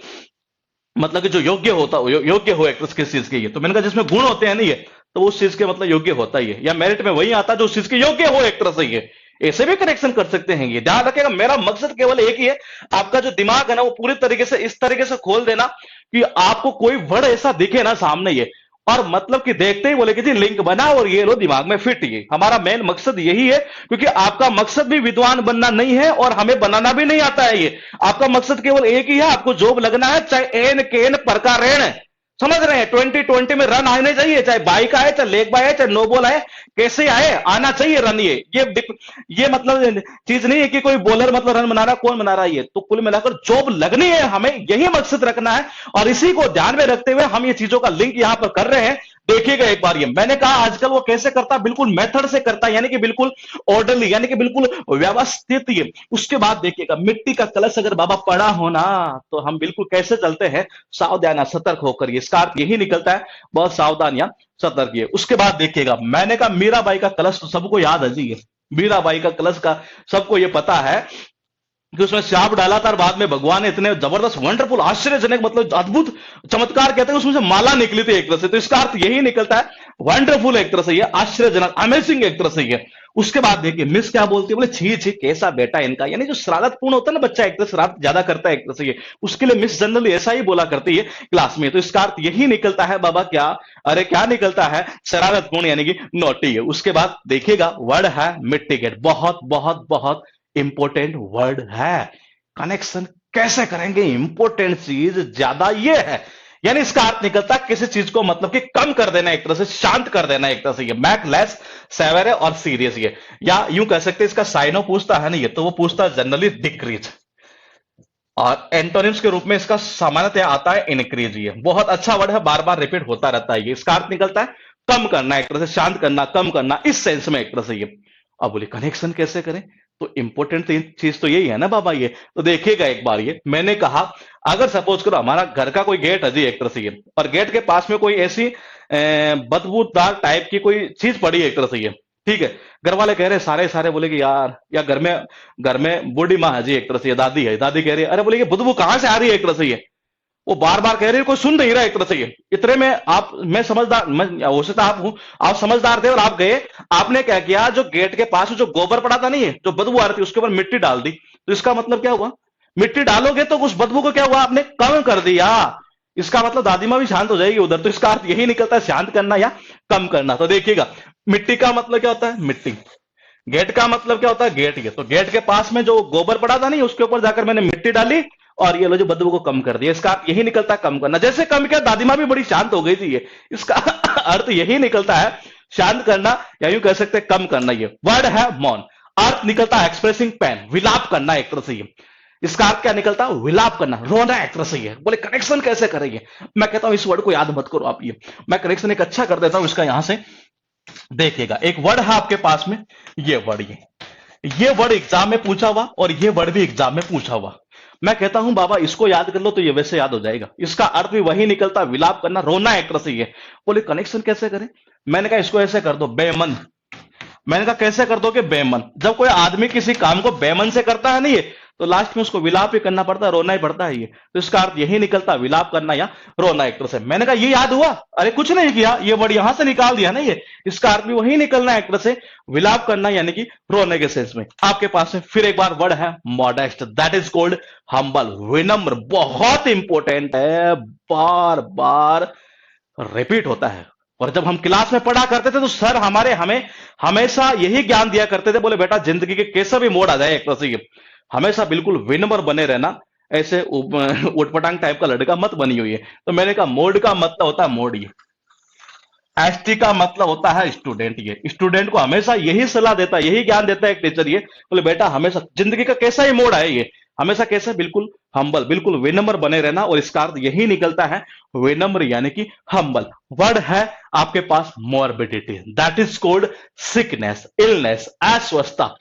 मतलब कि जो योग्य होता हो, योग्य हो एक तरह किस चीज के। ये तो मैंने कहा जिसमें गुण होते हैं नहीं, ये तो उस चीज के मतलब योग्य होता ही है, या मेरिट में वही आता है जो उस चीज के योग्य हो एक तरह से। ये ऐसे भी कनेक्शन कर सकते हैं। ये ध्यान रखिएगा, मेरा मकसद केवल एक ही है, आपका जो दिमाग है ना वो पूरी तरीके से इस तरीके से खोल देना कि आपको कोई वर्ड ऐसा दिखे ना सामने ये, और मतलब कि देखते ही बोले कि जी लिंक बना और ये लो दिमाग में फिट। ये हमारा मेन मकसद यही है, क्योंकि आपका मकसद भी विद्वान बनना नहीं है और हमें बनाना भी नहीं आता है। ये आपका मकसद केवल एक ही है, आपको जॉब लगना है, चाहे एन केन प्रकार ऋण, समझ रहे हैं। 2020 में रन आने चाहिए, चाहे बाइक आए, चाहे लेग बाय आए, चाहे नो बॉल आए, कैसे आए आना चाहिए रन। ये मतलब चीज नहीं है कि कोई बॉलर मतलब रन बना रहा, कौन बना रहा है। ये तो कुल मिलाकर जॉब लगनी है, हमें यही मकसद रखना है, और इसी को ध्यान में रखते हुए हम ये चीजों का लिंक यहां पर कर रहे हैं। देखिएगा एक बार, ये मैंने कहा आजकल वो कैसे करता है, बिल्कुल मेथड से करता है, यानी कि बिल्कुल ऑर्डरली, यानी कि बिल्कुल व्यवस्थित। ये उसके बाद देखिएगा मिट्टी का कलश अगर बाबा पड़ा हो ना, तो हम बिल्कुल कैसे चलते हैं, सावधान सतर्क होकर। इसका अर्थ यही निकलता है, बहुत सावधान या सतर्क। ये उसके बाद देखिएगा मैंने कहा मीराबाई का कलश तो सबको याद है जी, ये मीराबाई का कलश का सबको ये पता है कि उसमें श्राप डाला था और बाद में भगवान ने इतने जबरदस्त वंडरफुल आश्चर्यजनक मतलब अद्भुत चमत्कार कहते हैं उसमें से माला निकली थी एक तरह से। तो इसका अर्थ यही निकलता है, वंडरफुल एक तरह से ये, आश्चर्यजनक, अमेजिंग एक तरह से ये। उसके बाद देखिए मिस क्या बोलती है, बोले छी छी कैसा बेटा इनका, यानी जो शरारत पूर्ण होता है ना बच्चा, एक तरह शरारत ज्यादा करता है एक तरह से ये, उसके लिए मिस जनरली ऐसा ही बोला करती है क्लास में। तो इसका अर्थ यही निकलता है बाबा, क्या अरे क्या निकलता है, शरारत पूर्ण यानी कि नोटी है। उसके बाद देखिएगा वर्ड है मिटिगेट, बहुत बहुत बहुत इंपॉर्टेंट वर्ड है। कनेक्शन कैसे करेंगे, इंपॉर्टेंट चीज ज्यादा ये है, यानी इसका अर्थ निकलता है किसी चीज को मतलब कि कम कर देना एक तरह से, शांत कर देना एक तरह से। ये मैक लेस सेवर है और सीरियस ये, या यूं कह सकते हैं इसका साइनो पूछता है ना ये, तो वो पूछता है जनरली डिक्रीज, और एंटोनिम्स के रूप में इसका सामान्यतः आता है इनक्रीज। ये बहुत अच्छा वर्ड है, बार बार रिपीट होता रहता है। ये इसका अर्थ निकलता है कम करना एक तरह से, शांत करना, कम करना, इस सेंस में एक तरह से ये। अब बोले कनेक्शन कैसे करें, तो इंपॉर्टेंट चीज तो यही है ना बाबा। ये तो देखिएगा एक बार, ये मैंने कहा अगर सपोज करो हमारा घर का कोई गेट है जी एक तरह से ये, और गेट के पास में कोई ऐसी बदबूदार टाइप की कोई चीज पड़ी है एक तरह से ये, ठीक है। घर वाले कह रहे सारे सारे, बोले कि यार, या घर में बूढ़ी माँ है जी एक तरह से, दादी है, दादी कह रही है अरे बोले ये बदबू कहां से आ रही है एक तरह से ये, वो बार बार कह रही है, कोई सुन नहीं रहा एक तरह से ये। इतने में आप, मैं समझदार, मैं हो सकता आप समझदार थे और आप गए, आपने क्या किया, जो गेट के पास जो गोबर पड़ा था नहीं है, जो बदबू आ रही थी, उसके ऊपर मिट्टी डाल दी। तो इसका मतलब क्या हुआ, मिट्टी डालोगे तो उस बदबू को क्या हुआ, आपने कम कर दिया। इसका मतलब दादी माँ भी शांत हो जाएगी उधर। तो इसका अर्थ यही निकलता है, शांत करना या कम करना। तो देखिएगा मिट्टी का मतलब क्या होता है, मिट्टी। गेट का मतलब क्या होता है, गेट। ये तो गेट के पास में जो गोबर पड़ा था नहीं, उसके ऊपर जाकर मैंने मिट्टी डाली और ये लो जो बदबू को कम कर दिया। इसका अर्थ यही निकलता है कम करना। जैसे कम किया, दादी माँ भी बड़ी शांत हो गई थी ये, इसका अर्थ यही निकलता है शांत करना, या यूं कह सकते हैं कम करना। ये वर्ड है मौन, अर्थ निकलता है एक्सप्रेसिंग पेन, विलाप करना एक तरह से ये। इसका अर्थ क्या निकलता है, विलाप करना, रोना एक तरह से ये। बोले कनेक्शन कैसे करेंगे, मैं कहता हूं इस वर्ड को याद मत करो आप, ये मैं कनेक्शन एक अच्छा कर देता हूं इसका। यहां से देखिएगा एक वर्ड है आपके पास में, ये वर्ड, ये वर्ड एग्जाम में पूछा हुआ और ये वर्ड भी एग्जाम में पूछा हुआ। मैं कहता हूं बाबा इसको याद कर लो तो ये वैसे याद हो जाएगा। इसका अर्थ भी वही निकलता, विलाप करना, रोना एक तरह से ये। बोले कनेक्शन कैसे करें, मैंने कहा इसको ऐसे कर दो, बेमन। मैंने कहा कैसे कर दोगे, बेमन। जब कोई आदमी किसी काम को बेमन से करता है नहीं है, तो लास्ट में उसको विलाप ही करना पड़ता है, रोना ही पड़ता है ये। तो इसका अर्थ यही निकलता है, विलाप करना या रोना एक तरह से। मैंने कहा ये याद हुआ, अरे कुछ नहीं किया, ये वर्ड यहां से निकाल दिया ना ये। इसका अर्थ भी वही निकलना है एक तरह से, विलाप करना यानी कि रोने के सेंस में। आपके पास में फिर एक बार वर्ड है modest, that is called humble, विनम्र। बहुत इंपॉर्टेंट है, बार बार रिपीट होता है। और जब हम क्लास में पढ़ा करते थे तो सर हमें हमेशा यही ज्ञान दिया करते थे, बोले बेटा जिंदगी के कैसा भी मोड़ आ जाए एक तरह से, हमेशा बिल्कुल विनम्र बने रहना, ऐसे उटपटांग टाइप का लड़का मत बनी हुई है। तो मैंने कहा मोड का मतलब होता है मोड, ये एसटी का मतलब होता है स्टूडेंट। ये स्टूडेंट को हमेशा यही सलाह देता है, यही ज्ञान देता है एक टीचर, ये बोले बेटा हमेशा जिंदगी का कैसा ही मोड़ है ये, हमेशा कैसे बिल्कुल हम्बल, बिल्कुल विनम्र बने रहना, और इसका अर्थ यही निकलता है विनम्र यानी कि हम्बल। वर्ड है आपके पास morbidity, that is called sickness, illness, अस्वस्थता।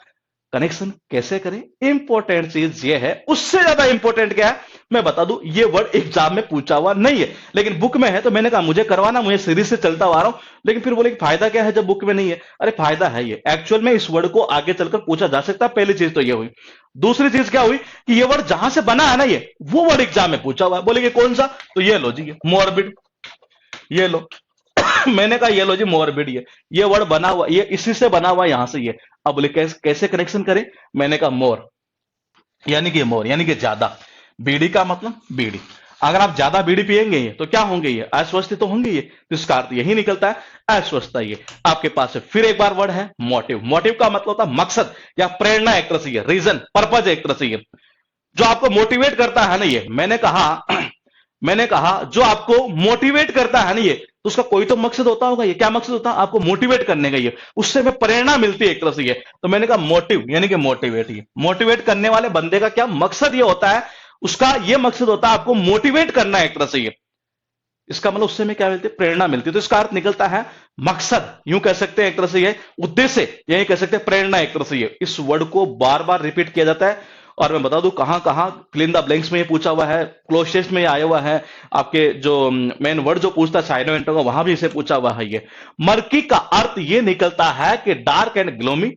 कनेक्शन कैसे करें, इंपॉर्टेंट चीज ये है। उससे ज्यादा इंपॉर्टेंट क्या है मैं बता दूं, ये वर्ड एग्जाम में पूछा हुआ नहीं है लेकिन बुक में है, तो मैंने कहा मुझे करवाना, मुझे सीरीज से चलता आ रहा हूं। लेकिन फिर बोले कि फायदा क्या है जब बुक में नहीं है। अरे फायदा है, ये एक्चुअल में इस वर्ड को आगे चलकर पूछा जा सकता है। पहली चीज तो ये हुई। दूसरी चीज क्या हुई कि ये वर्ड जहां से बना है ना, ये वो वर्ड एग्जाम में पूछा हुआ है। बोले कि कौन सा, तो ये लो जी, मोरबिड, ये लो मैंने कहा ये लो जी मोरबिड, ये वर्ड बना हुआ, ये इसी से बना हुआ यहां से ये। अब बोले कैसे कनेक्शन करें, मैंने कहा मोर यानी कि ज्यादा, बीड़ी का मतलब बीड़ी, अगर आप ज्यादा बीड़ी पिएंगे ये तो क्या होंगे, ये अस्वस्थ तो होंगे ये, तो इसका अर्थ यही निकलता है अस्वस्थता। ये आपके पास है। फिर एक बार वर्ड है मोटिव, मोटिव का मतलब होता है मकसद या प्रेरणा, एक तरह से रीजन, पर्पज, एक तरह से जो आपको मोटिवेट करता है ना, ये मैंने कहा जो आपको मोटिवेट करता है ना, ये तो उसका कोई तो मकसद होता होगा। ये क्या मकसद होता है आपको मोटिवेट करने का, ये उससे में प्रेरणा मिलती है एक तरह से ये। तो मैंने कहा मोटिव यानी कि मोटिवेट, ये मोटिवेट करने वाले बंदे का क्या मकसद ये होता है, उसका ये मकसद होता है आपको मोटिवेट करना है एक तरह से ये। इसका मतलब उससे में क्या मिलती है, प्रेरणा मिलती है। तो इसका अर्थ निकलता है मकसद, यूं कह सकते हैं एक तरह से ये उद्देश्य, यही कह सकते हैं प्रेरणा एक तरह से ये। इस वर्ड को बार बार रिपीट किया जाता है। और मैं बता दूं कहां कहां फिल इन द ब्लैंक्स में ये पूछा हुआ है, क्लोज टेस्ट में ये आया हुआ है, आपके जो मेन वर्ड जो पूछता है साइनोवेंटो का, वहां भी इसे पूछा हुआ है ये। मर्की का अर्थ ये निकलता है कि dark and gloomy,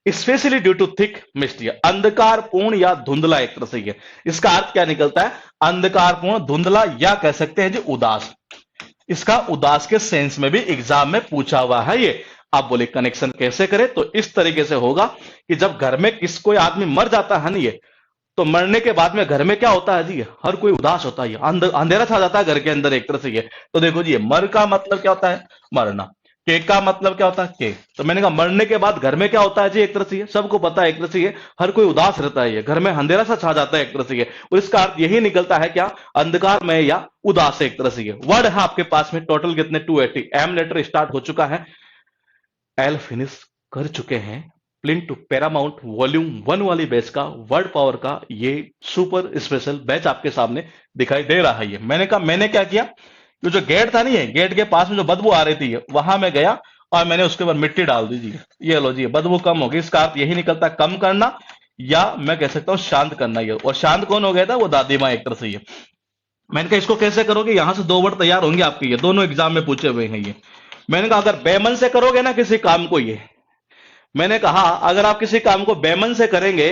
specially due to thick mist, अंधकारपूर्ण या धुंधला एक तरह से ये। इसका अर्थ क्या निकलता है, अंधकारपूर्ण, धुंधला, या कह सकते हैं जी उदास। इसका उदास के सेंस में भी एग्जाम में पूछा हुआ है ये। आप बोले कनेक्शन कैसे करें, तो इस तरीके से होगा कि जब घर में कोई आदमी मर जाता है ना, ये तो मरने के बाद में घर में क्या होता है जी, हर कोई उदास होता है, अंधेरा छा जाता है घर के अंदर एक तरह से ये। तो देखो जी, मर का मतलब क्या होता है, मरना। के का मतलब क्या होता है, के। तो मैंने कहा मरने के बाद घर में क्या होता है जी, एक तरह से ये सबको पता है एक तरह से ये, हर कोई उदास रहता है, ये घर में अंधेरा सा छा जाता है एक तरह से ये। और इसका अर्थ यही निकलता है क्या, अंधकार में या उदास एक तरह से ये। वर्ड है आपके पास में टोटल कितने, 280। एम लेटर स्टार्ट हो चुका है, एल फिनिश कर चुके हैं। प्लिंट टू पैरामाउंट वॉल्यूम 1 वाली बैच का, वर्ड पावर का ये सुपर स्पेशल बैच आपके सामने दिखाई दे रहा है। ये मैंने क्या किया, जो गेट था नहीं है, गेट के पास में जो बदबू आ रही थी वहां मैं गया और मैंने उसके ऊपर मिट्टी डाल दी जी। ये लो जी, बदबू कम होगी। इसका अर्थ यही निकलता है कम करना, या मैं कह सकता हूं शांत करना। ये और शांत कौन हो गया था, वो दादी माँ एक तरह से ये। मैंने कहा इसको कैसे करोगे, यहां से 2 वर्ड तैयार होंगे आपके, ये दोनों एग्जाम में पूछे हुए हैं ये। मैंने कहा अगर बेमन से करोगे ना किसी काम को, ये मैंने कहा अगर आप किसी काम को बेमन से करेंगे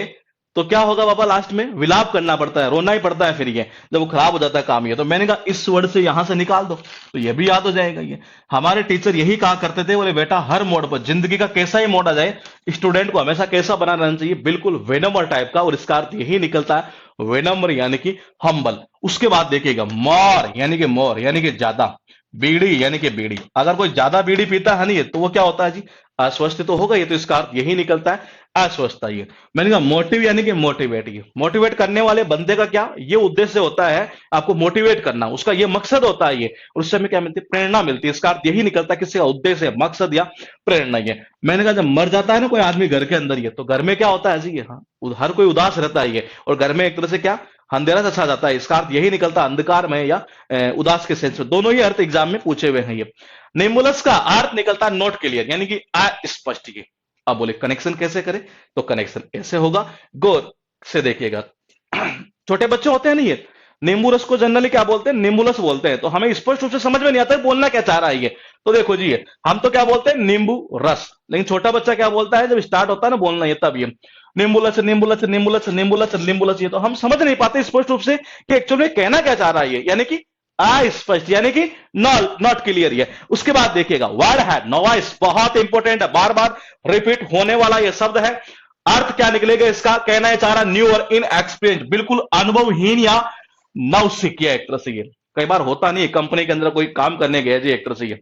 तो क्या होगा बाबा, लास्ट में विलाप करना पड़ता है, रोना ही पड़ता है फिर ये, जब वो खराब हो जाता है काम ये। तो मैंने कहा इस वर्ड से यहां से निकाल दो तो ये भी याद हो जाएगा ये। हमारे टीचर यही कहा करते थे, बोले बेटा हर मोड पर, जिंदगी का कैसा ही मोड आ जाए, स्टूडेंट को हमेशा कैसा बना रहना चाहिए, बिल्कुल विनम्र टाइप का। और इसका अर्थ यही निकलता है विनम्र यानी कि हम्बल। उसके बाद देखिएगा मोर यानी कि ज्यादा, बीड़ी यानी कि बीड़ी, अगर कोई ज्यादा बीड़ी पीता है नहीं तो वो क्या होता है जी, अस्वस्थ तो होगा ये। तो इसका अर्थ यही निकलता है अस्वस्थता ये। मैंने कहा मोटिव यानी कि मोटिवेट, ये मोटिवेट करने वाले बंदे का क्या ये उद्देश्य होता है, आपको मोटिवेट करना, उसका ये मकसद होता है ये। और उससे हमें क्या मिलती है, प्रेरणा मिलती है। इसका अर्थ यही निकलता है किसी का उद्देश्य, मकसद या प्रेरणा ये। मैंने कहा जब मर जाता है ना कोई आदमी घर के अंदर ये, तो घर में क्या होता है जी, हाँ हर कोई उदास रहता है ये, और घर में एक तरह से क्या अंधेरा सा छा जाता है। इसका अर्थ यही निकलता है अंधकार में या उदास के सेंस में। दोनों ही अर्थ एग्जाम में पूछे हुए हैं ये। निम्बुलस का अर्थ निकलता है नॉट क्लियर यानी कि अस्पष्ट। अब बोले कनेक्शन कैसे करें, तो कनेक्शन ऐसे होगा, गौर से देखिएगा। छोटे बच्चे होते हैं नहीं ये, नींबू रस को जनरली क्या बोलते हैं, नींबू बोलते हैं। तो हमें स्पष्ट रूप से समझ में नहीं आता है बोलना क्या चाह रहा है ये। तो देखो जी, ये हम तो क्या बोलते हैं, नींबू रस, लेकिन छोटा बच्चा क्या बोलता है जब स्टार्ट होता है ना बोलना, ये तब ये नींबुलस नींबुलस नींबुलस नींबुलस नींबुलस। ये तो हम समझ नहीं पाते स्पष्ट रूप से कि एक्चुअली कहना क्या चाह रहा है ये, यानी कि अस्पष्ट यानी कि नॉट क्लियर है। उसके बाद देखिएगा वर्ड है नॉइस, बहुत इंपॉर्टेंट है, बार बार रिपीट होने वाला यह शब्द है। अर्थ क्या निकलेगा इसका, कहना है चाह रहा न्यू और इन एक्सपीरियंस, बिल्कुल अनुभवहीन या नवसिखिया एक तरह से ये। कई बार होता नहीं है कंपनी के अंदर कोई काम करने गया जी एक तरह से ये,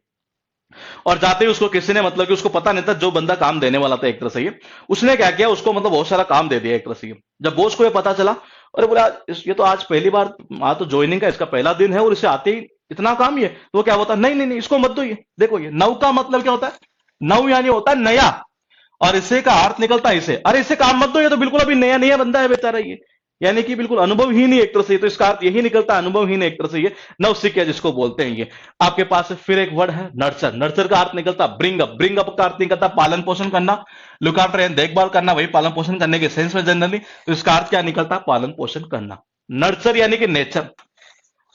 और जाते ही उसको किसी ने मतलब कि उसको पता नहीं था जो बंदा काम देने वाला था एक तरह से ये, उसने क्या किया उसको मतलब बहुत सारा काम दे दिया एक तरह से ये। जब बॉस को ये पता चला अरे बोला ये तो आज पहली बार, आज तो ज्वाइनिंग का इसका पहला दिन है और इसे आते ही इतना काम ये, तो वो क्या होता है, नहीं नहीं नहीं इसको मत दो, ये देखो ये नव का मतलब क्या होता है, नव यानी होता है नया, और इसे का अर्थ निकलता है इसे, अरे इसे काम मत दो, ये तो बिल्कुल अभी नया नया बंदा है बेचारा ये, यानी कि बिल्कुल अनुभव ही नहीं एक तरह से, तो इसका अर्थ यही निकलता है अनुभव ही नहीं एक तरह से, ये नवसिक्या जिसको बोलते हैं ये। आपके पास फिर एक वर्ड है नर्चर, नर्चर का अर्थ निकलता ब्रिंग अप, ब्रिंग अप का अर्थ निकलता पालन पोषण करना, लुक आफ्टर यानी देखभाल करना, वही पालन पोषण करने के सेंस में जनरली, तो इसका अर्थ क्या निकलता है, पालन पोषण करना। नर्चर यानी कि नेचर,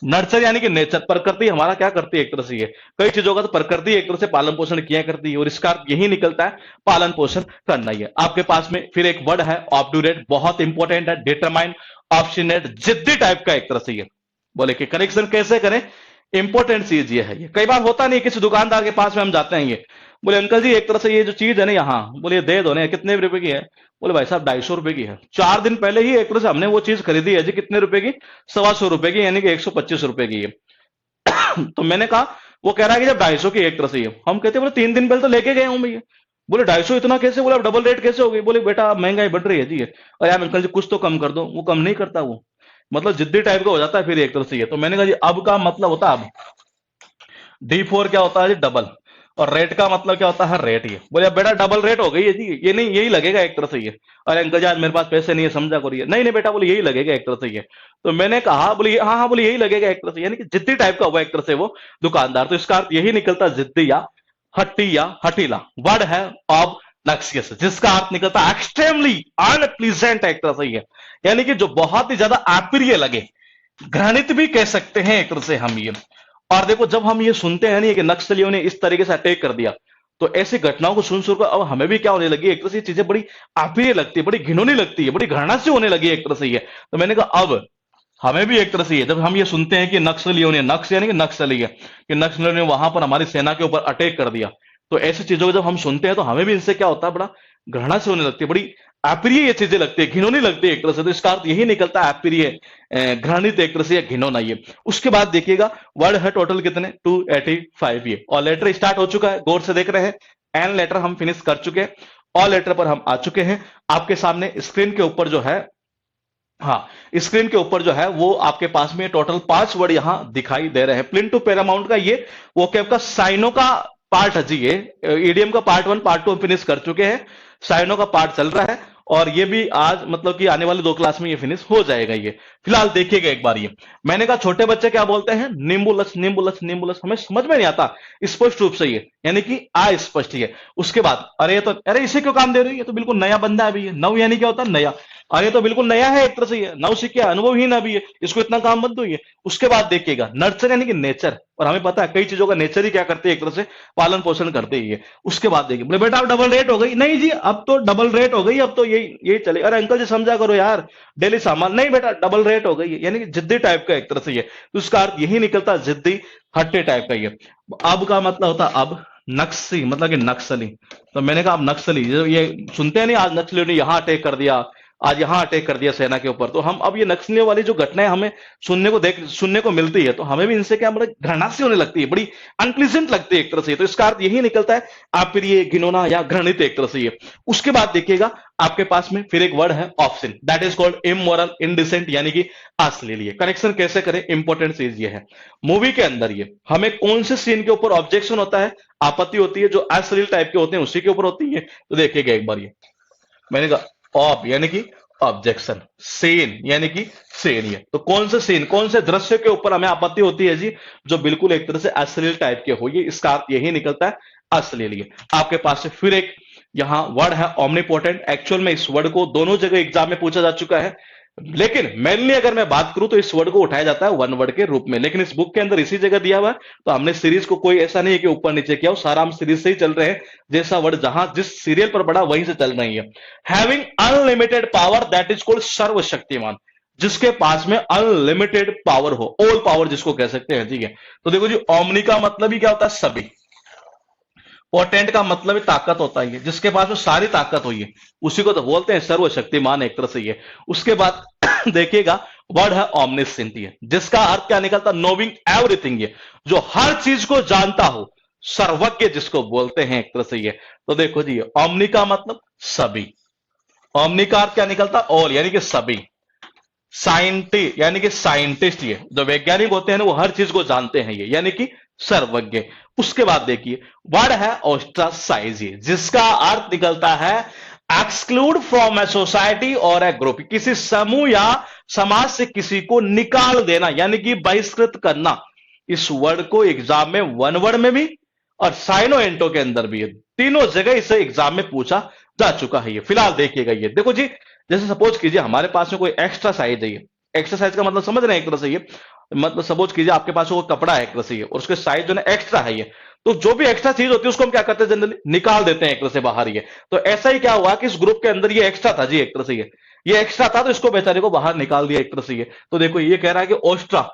नर्चर यानी कि नेचर, प्रकृति हमारा क्या करती है एक तरह से, ये कई चीजों का तो प्रकृति एक तरह से पालन पोषण किया करती है, और इसका अर्थ यही निकलता है पालन पोषण करना ही है। आपके पास में फिर एक वर्ड है ऑब्डूरेट, बहुत इंपॉर्टेंट है, डिटरमाइन, ऑब्स्टिनेट, जिद्दी टाइप का एक तरह से, ये बोले कि करेक्शन कैसे करें, इंपॉर्टेंट चीज ये है। ये कई बार होता नहीं, किसी दुकानदार के पास में हम जाते हैं, ये बोले अंकल जी एक तरह से ये जो चीज है ना यहाँ, बोले दे दो ना, कितने रुपए की है, बोले भाई साहब 250 रुपए की है, 4 दिन पहले ही एक तरह से हमने वो चीज खरीदी है जी, कितने रुपए की, 125 रुपए की, यानी कि 125 रुपए की है। तो मैंने कहा, वो कह रहा है कि जब 250 की एक तरह से, हम कहते बोले 3 दिन पहले तो लेके गए हूं भैया, बोले 250 इतना कैसे, बोले डबल रेट कैसे हो गई, बोले बेटा महंगाई बढ़ रही है जी, और यार अंकल जी कुछ तो कम कर दो, वो कम नहीं करता, वो मतलब जिद्दी टाइप का हो जाता है फिर एक तरह से। तो मैंने कहा जी अब का मतलब होता है अब, D4 क्या होता है जी, डबल, और रेट का मतलब क्या होता है, रेट। ये बोले बेटा डबल रेट हो गई है जी, ये नहीं यही लगेगा एक तरह से ये, अरे अंकल जी आज मेरे पास पैसे नहीं है समझा करिए, नहीं नहीं बेटा बोले यही लगेगा एक तरह से ये। तो मैंने कहा बोले हाँ हाँ बोले यही लगेगा एक तरह से, यानी कि जिद्दी टाइप का हुआ एक तरह से वो दुकानदार, तो इसका अर्थ यही निकलता जिद्दी या हट्टी या हटीला। वर्ड है ऑब नक्सियस, जिसका अर्थ निकलता है एक्सट्रीमली अनप्लीजेंट एक तरह से ये, यानी कि जो बहुत ही ज्यादा अप्रिय लगे, घृणित भी कह सकते हैं एक तरह से हम ये। और देखो जब हम ये सुनते हैं नहीं कि नक्सलियों ने इस तरीके से अटैक कर दिया, तो ऐसी घटनाओं को सुन सुनकर अब हमें भी क्या होने लगी, एक तरह से चीजें बड़ी अप्रिय लगती है, बड़ी घिनौनी लगती है, बड़ी घृणा से होने लगी एक तरह से ये। तो मैंने कहा अब हमें भी एक तरह से ये, जब हम ये सुनते हैं कि नक्सलियों ने, नक्स यानी कि नक्सली है, कि नक्सलियों ने वहां पर हमारी सेना के ऊपर अटैक कर दिया, तो ऐसी चीजों को जब हम सुनते हैं तो हमें भी इनसे क्या होता है, बड़ा घृणा से होने लगती है, बड़ी अप्रिय ये चीजें लगती है, घिनौनी लगती है एक तरह से। तो इसका अर्थ यही निकलता है अप्रिय, घृणित एक तरह से, घिनौना ये। उसके बाद देखिएगा वर्ड है टोटल कितने, 285 ये, और लेटर स्टार्ट हो चुका है, गौर से देख रहे हैं, एन लेटर हम फिनिश कर चुके हैं, और लेटर पर हम आ चुके हैं। आपके सामने स्क्रीन के ऊपर जो है, हाँ स्क्रीन के ऊपर जो है वो आपके पास में टोटल 5 वर्ड यहां दिखाई दे रहे हैं। प्लिन टू पैरामाउंट का ये वो क्या आपका साइनो का पार्ट है जी, ये ईडीएम का पार्ट 1 पार्ट 2 फिनिश कर चुके हैं, साइनो का पार्ट चल रहा है, और ये भी आज मतलब कि आने वाले 2 क्लास में ये फिनिश हो जाएगा ये। फिलहाल देखिएगा एक बार ये, मैंने कहा छोटे बच्चे क्या बोलते हैं, निम्बुलस निम्बुलस निम्बुलस, हमें समझ में नहीं आता स्पष्ट रूप से ये, यानी कि अस्पष्ट है। उसके बाद अरे ये तो, अरे इसे क्यों काम दे रही है, ये तो बिल्कुल नया बंदा है अभी, ये नव यानी क्या होता है नया, और ये तो बिल्कुल नया है एक तरह से, ये नव सीखे अनुभव ही ना भी है, इसको इतना काम मत दो ये। उसके बाद देखिएगा नर्चर यानी कि नेचर, और हमें पता है कई चीजों का नेचर ही क्या करते हैं एक तरह से, पालन पोषण करते ही है। उसके बाद देखिए बोले बेटा अब डबल रेट हो गई, नहीं जी अब तो डबल रेट हो गई, अब तो यही यही चले, अरे अंकल जी समझा करो यार डेली सामान, नहीं बेटा डबल रेट हो गई है, यानी कि जिद्दी टाइप का एक तरह से ये। तो उसका अर्थ यही निकलता है जिद्दी हट्टे टाइप का ये। अब का मतलब होता है अब, नक्सी मतलब कि नक्सली, तो मैंने कहा अब नक्सली, ये सुनते हैं नहीं आज नक्सलियों ने यहां अटैक कर दिया, आज यहां अटैक कर दिया सेना के ऊपर, तो हम अब ये नक्सलियों वाली जो घटनाएं हमें सुनने को मिलती है, तो हमें भी इनसे क्या मतलब घृणा सी होने लगती है, बड़ी अनप्लीजेंट लगती है एक तरह से। तो इसका अर्थ यही निकलता है अप्रिय, घिनौना या घृणित एक तरह से ये। उसके बाद देखिएगा आपके पास में फिर एक वर्ड है option, that is called immoral, indecent, यानी कि अश्लील। कनेक्शन कैसे करें, इंपॉर्टेंट चीज ये है, मूवी के अंदर ये हमें कौन से सीन के ऊपर ऑब्जेक्शन होता है, आपत्ति होती है, जो अश्लील टाइप के होते हैं उसी के ऊपर होती है। तो देखिएगा एक बार ये, मैंने कहा ऑब यानी कि ऑब्जेक्शन, सीन यानी कि सीन, ये तो कौन से सीन, कौन से दृश्य के ऊपर हमें आपत्ति होती है जी, जो बिल्कुल एक तरह से अश्लील टाइप के हो, ये इसका अर्थ यही निकलता है अश्लील। आपके पास से फिर एक यहां वर्ड है ओमनीपोटेंट, एक्चुअल में इस वर्ड को दोनों जगह एग्जाम में पूछा जा चुका है, लेकिन मेनली अगर मैं बात करूं तो इस वर्ड को उठाया जाता है 1 वर्ड के रूप में, लेकिन इस बुक के अंदर इसी जगह दिया हुआ है, तो हमने सीरीज को कोई ऐसा नहीं है कि ऊपर नीचे किया, सारा हम सीरीज से ही चल रहे हैं, जैसा वर्ड जहां जिस सीरियल पर पड़ा वहीं से चल रही है। Having unlimited power that is called सर्वशक्तिमान, जिसके पास में अनलिमिटेड पावर हो, ऑल पावर जिसको कह सकते हैं, ठीक है। तो देखो जी ओमनी का मतलब ही क्या होता है, सभी, पोटेंट का मतलब है ताकत होता है, जिसके पास में सारी ताकत हुई है उसी को तो बोलते हैं सर्वशक्तिमान एक तरह से ये। उसके बाद देखिएगा वर्ड है ओमनिसेंट, जिसका अर्थ क्या निकलता, नोविंग एवरीथिंग, ये जो हर चीज को जानता हो, सर्वज्ञ जिसको बोलते हैं एक तरह से ये। तो देखो जी ओमनी का मतलब सभी, ओमनी का अर्थ क्या निकलता, ऑल यानी कि सभी, साइंटिस्ट यानी कि साइंटिस्ट, ये जो वैज्ञानिक होते हैं ना वो हर चीज को जानते हैं, ये यानी कि सर्वज्ञ। उसके बाद देखिए वर्ड है ऑस्ट्रासाइज, जिसका अर्थ निकलता है एक्सक्लूड फ्रॉम ए सोसाइटी और ए ग्रुप, किसी समूह या समाज से किसी को निकाल देना यानी कि बहिष्कृत करना। इस वर्ड को एग्जाम में वन वर्ड में भी और साइनो एंटो के अंदर भी है, तीनों जगह इसे एग्जाम में पूछा जा चुका है। ये फिलहाल देखिएगा, ये देखो जी, जैसे सपोज कीजिए हमारे पास में कोई एक्स्ट्रा साइज है, ये एक्स्ट्रा साइज का मतलब समझ रहे हैं एक तरह से, ये मतलब सपोज कीजिए आपके पास कोई कपड़ा है एक तरह से ये, और उसके साइज जो है एक्स्ट्रा है ये, तो जो भी एक्स्ट्रा चीज होती है उसको हम क्या करते हैं जनरली निकाल देते हैं एक तरह से बाहर। ये तो ऐसा ही क्या हुआ कि इस ग्रुप के अंदर ये एक्स्ट्रा था जी, एक तरह से ये एक्स्ट्रा था तो इसको बेचारे को बाहर निकाल दिया एक तरह से। ये तो देखो ये कह रहा है कि ओस्ट्रा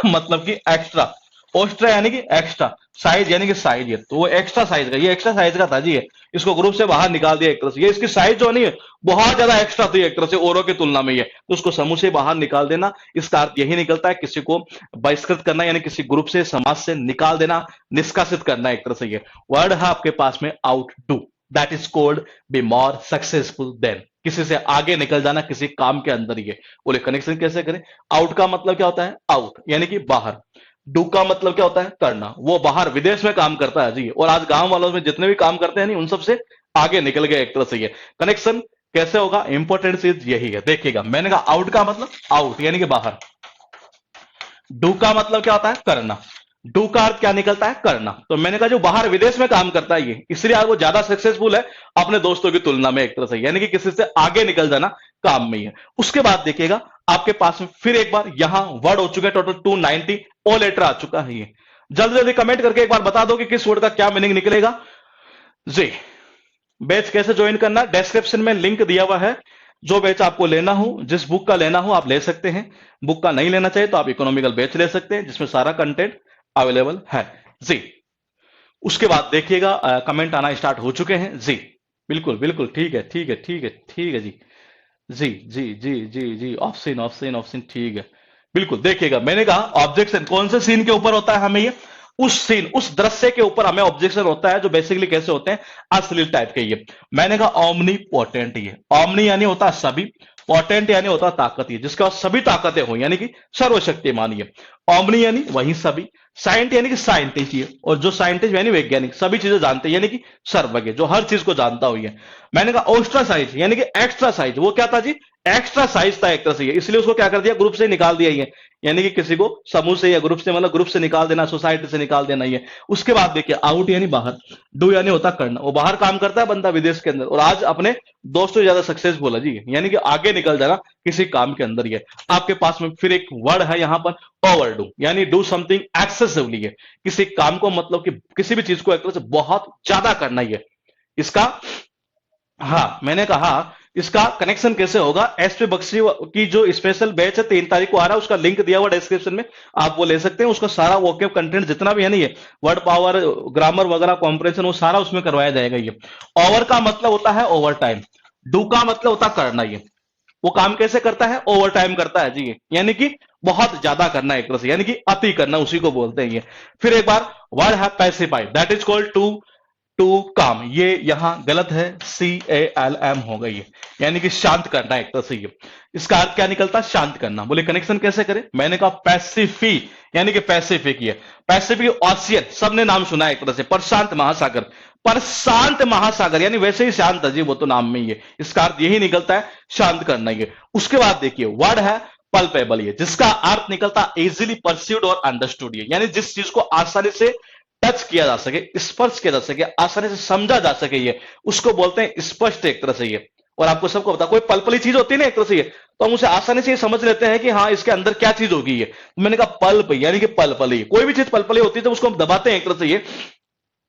मतलब कि एक्स्ट्रा, ओस्ट्रा यानी कि एक्स्ट्रा, साइज यानी कि साइज है, तो वो एक्स्ट्रा साइज का, ये एक्स्ट्रा साइज का था जी, ये इसको ग्रुप से बाहर निकाल दिया एक तरह से। ये इसकी साइज जो नहीं है बहुत ज्यादा एक्स्ट्रा थी एक तरह से औरों की तुलना में, ये तो उसको समूह से बाहर निकाल देना। इसका अर्थ यही निकलता है किसी को बहिष्कृत करना यानी किसी ग्रुप से समाज से निकाल देना, निष्कासित करना एक तरह से। ये वर्ड है आपके पास में out do, that is called be more successful than, किसी से आगे निकल जाना किसी काम के अंदर। ये बोले कनेक्शन कैसे करें? आउट का मतलब क्या होता है? आउट यानी कि बाहर, डू का मतलब क्या होता है? करना, वो बाहर विदेश में काम करता है जी, और आज गांव वालों में जितने भी काम करते हैं नहीं उन सबसे आगे निकल गए एक तरह से। ये कनेक्शन कैसे होगा? इंपॉर्टेंट चीज यही है, देखिएगा मैंने कहा आउट का मतलब आउट यानी कि बाहर, डू का मतलब क्या होता है? करना, डू का अर्थ क्या निकलता है? करना। तो मैंने कहा जो बाहर विदेश में काम करता है ये, इसलिए आज वो ज्यादा सक्सेसफुल है अपने दोस्तों की तुलना में एक तरह से, यानी कि किसी से आगे निकल जाना काम में ही है। उसके बाद देखिएगा आपके पास में फिर एक बार यहां वर्ड हो चुके हैं टोटल 290, ओ लेटर आ चुका है। ये जल्दी जल्दी कमेंट करके एक बार बता दो कि किस वर्ड का क्या मीनिंग निकलेगा जी। बैच कैसे ज्वाइन करना? डिस्क्रिप्शन में लिंक दिया हुआ है, जो बैच आपको लेना हो, जिस बुक का लेना हो आप ले सकते हैं। बुक का नहीं लेना चाहिए तो आप इकोनॉमिकल बैच ले सकते हैं जिसमें सारा कंटेंट अवेलेबल है जी। उसके बाद देखिएगा कमेंट आना स्टार्ट हो चुके हैं जी। बिल्कुल बिल्कुल, ठीक है ठीक है ठीक है ठीक है जी जी जी जी जी जी, ऑप्शन ऑप्शन ऑप्शन, ठीक है बिल्कुल। देखिएगा मैंने कहा ऑब्जेक्शन कौन से सीन के ऊपर होता है हमें? ये उस सीन, उस दृश्य के ऊपर हमें ऑब्जेक्शन होता है जो बेसिकली कैसे होते हैं? अश्लील टाइप के। ये मैंने कहा ओमनी पोटेंट, ये ओमनी यानी होता है सभी, पोटेंट यानी होता है ताकत, ये जिसके पास सभी ताकतें हो यानी कि सर्वशक्तिमान। ये ओमनी यानी वही सभी, साइंट यानी कि साइंटिस्ट, ये और जो साइंटिस्ट यानी वैज्ञानिक सभी चीजें जानते हैं यानी कि सर्वज्ञ, जो हर चीज को जानता हुई है। मैंने कहा ओस्ट्रा साइज यानी कि एक्स्ट्रा साइज, वो क्या था जी? एक्स्ट्रा साइज था एक तरह से ये, इसलिए उसको क्या कर दिया? ग्रुप से निकाल दिया ये, यानी कि किसी को समूह से या ग्रुप से, मतलब ग्रुप से निकाल देना, सोसाइटी से निकाल देना ये। उसके बाद देखिए आउट यानी बाहर, डू यानी होता करना, वो बाहर काम करता है बंदा विदेश के अंदर, और आज अपने दोस्तों से ज्यादा सक्सेसफुल है जी, यानी कि आगे निकल जाना किसी काम के अंदर। ये आपके पास में फिर एक वर्ड है यहां पर ओवरडू, यानी डू समथिंग एक्सेसिवली, है किसी काम को मतलब कि किसी भी चीज को एक तरह से बहुत ज्यादा करना ही है इसका। हाँ मैंने कहा इसका कनेक्शन कैसे होगा? एसपी बख्शी की जो स्पेशल बैच है 3 तारीख को आ रहा है, उसका लिंक दिया हुआ डिस्क्रिप्शन में, आप वो ले सकते हैं। उसका सारा वोकैब कंटेंट जितना भी है नहीं है, वर्ड पावर, ग्रामर वगैरह, कॉम्प्रेंशन, वो सारा उसमें करवाया जाएगा। ये ओवर का मतलब होता है ओवर टाइम, डू का मतलब होता है करना। ये वो काम कैसे करता है? ओवर टाइम करता है जी, यानी कि बहुत ज्यादा करना एक तरह से, यानी कि अति करना, उसी को बोलते हैं ये। फिर एक बार वर्ड है pacify, that is called to calm, ये यहां गलत है, CALM हो गई है, यानी कि शांत करना एक तरह से। ये इसका अर्थ क्या निकलता है? शांत करना। बोले कनेक्शन कैसे करें? मैंने कहा पैसिफी यानी कि पैसिफिक, ये पैसिफिक ओशियन, सबने नाम सुना है एक तरह से, प्रशांत महासागर, प्रशांत महासागर यानी वैसे ही शांत है जी, वो तो नाम में ही है, इसका अर्थ यही निकलता है शांत करना। ये उसके बाद देखिए वर्ड है पल्पेबल, ये जिसका अर्थ निकलता इजीली परसीव्ड और अंडरस्टूड, यानी जिस चीज को आसानी से टच किया जा सके, स्पर्श किया जा सके, आसानी से समझा जा सके, ये उसको बोलते हैं स्पष्ट एक तरह से। ये और आपको सबको पता, कोई पलपली चीज होती है ना एक तरह से ये, तो हम उसे आसानी से ये समझ लेते हैं कि हाँ इसके अंदर क्या चीज होगी। ये मैंने कहा पल्प यानी कि पलपली, कोई भी चीज पलपली होती है तो उसको हम दबाते हैं एक तरह से। ये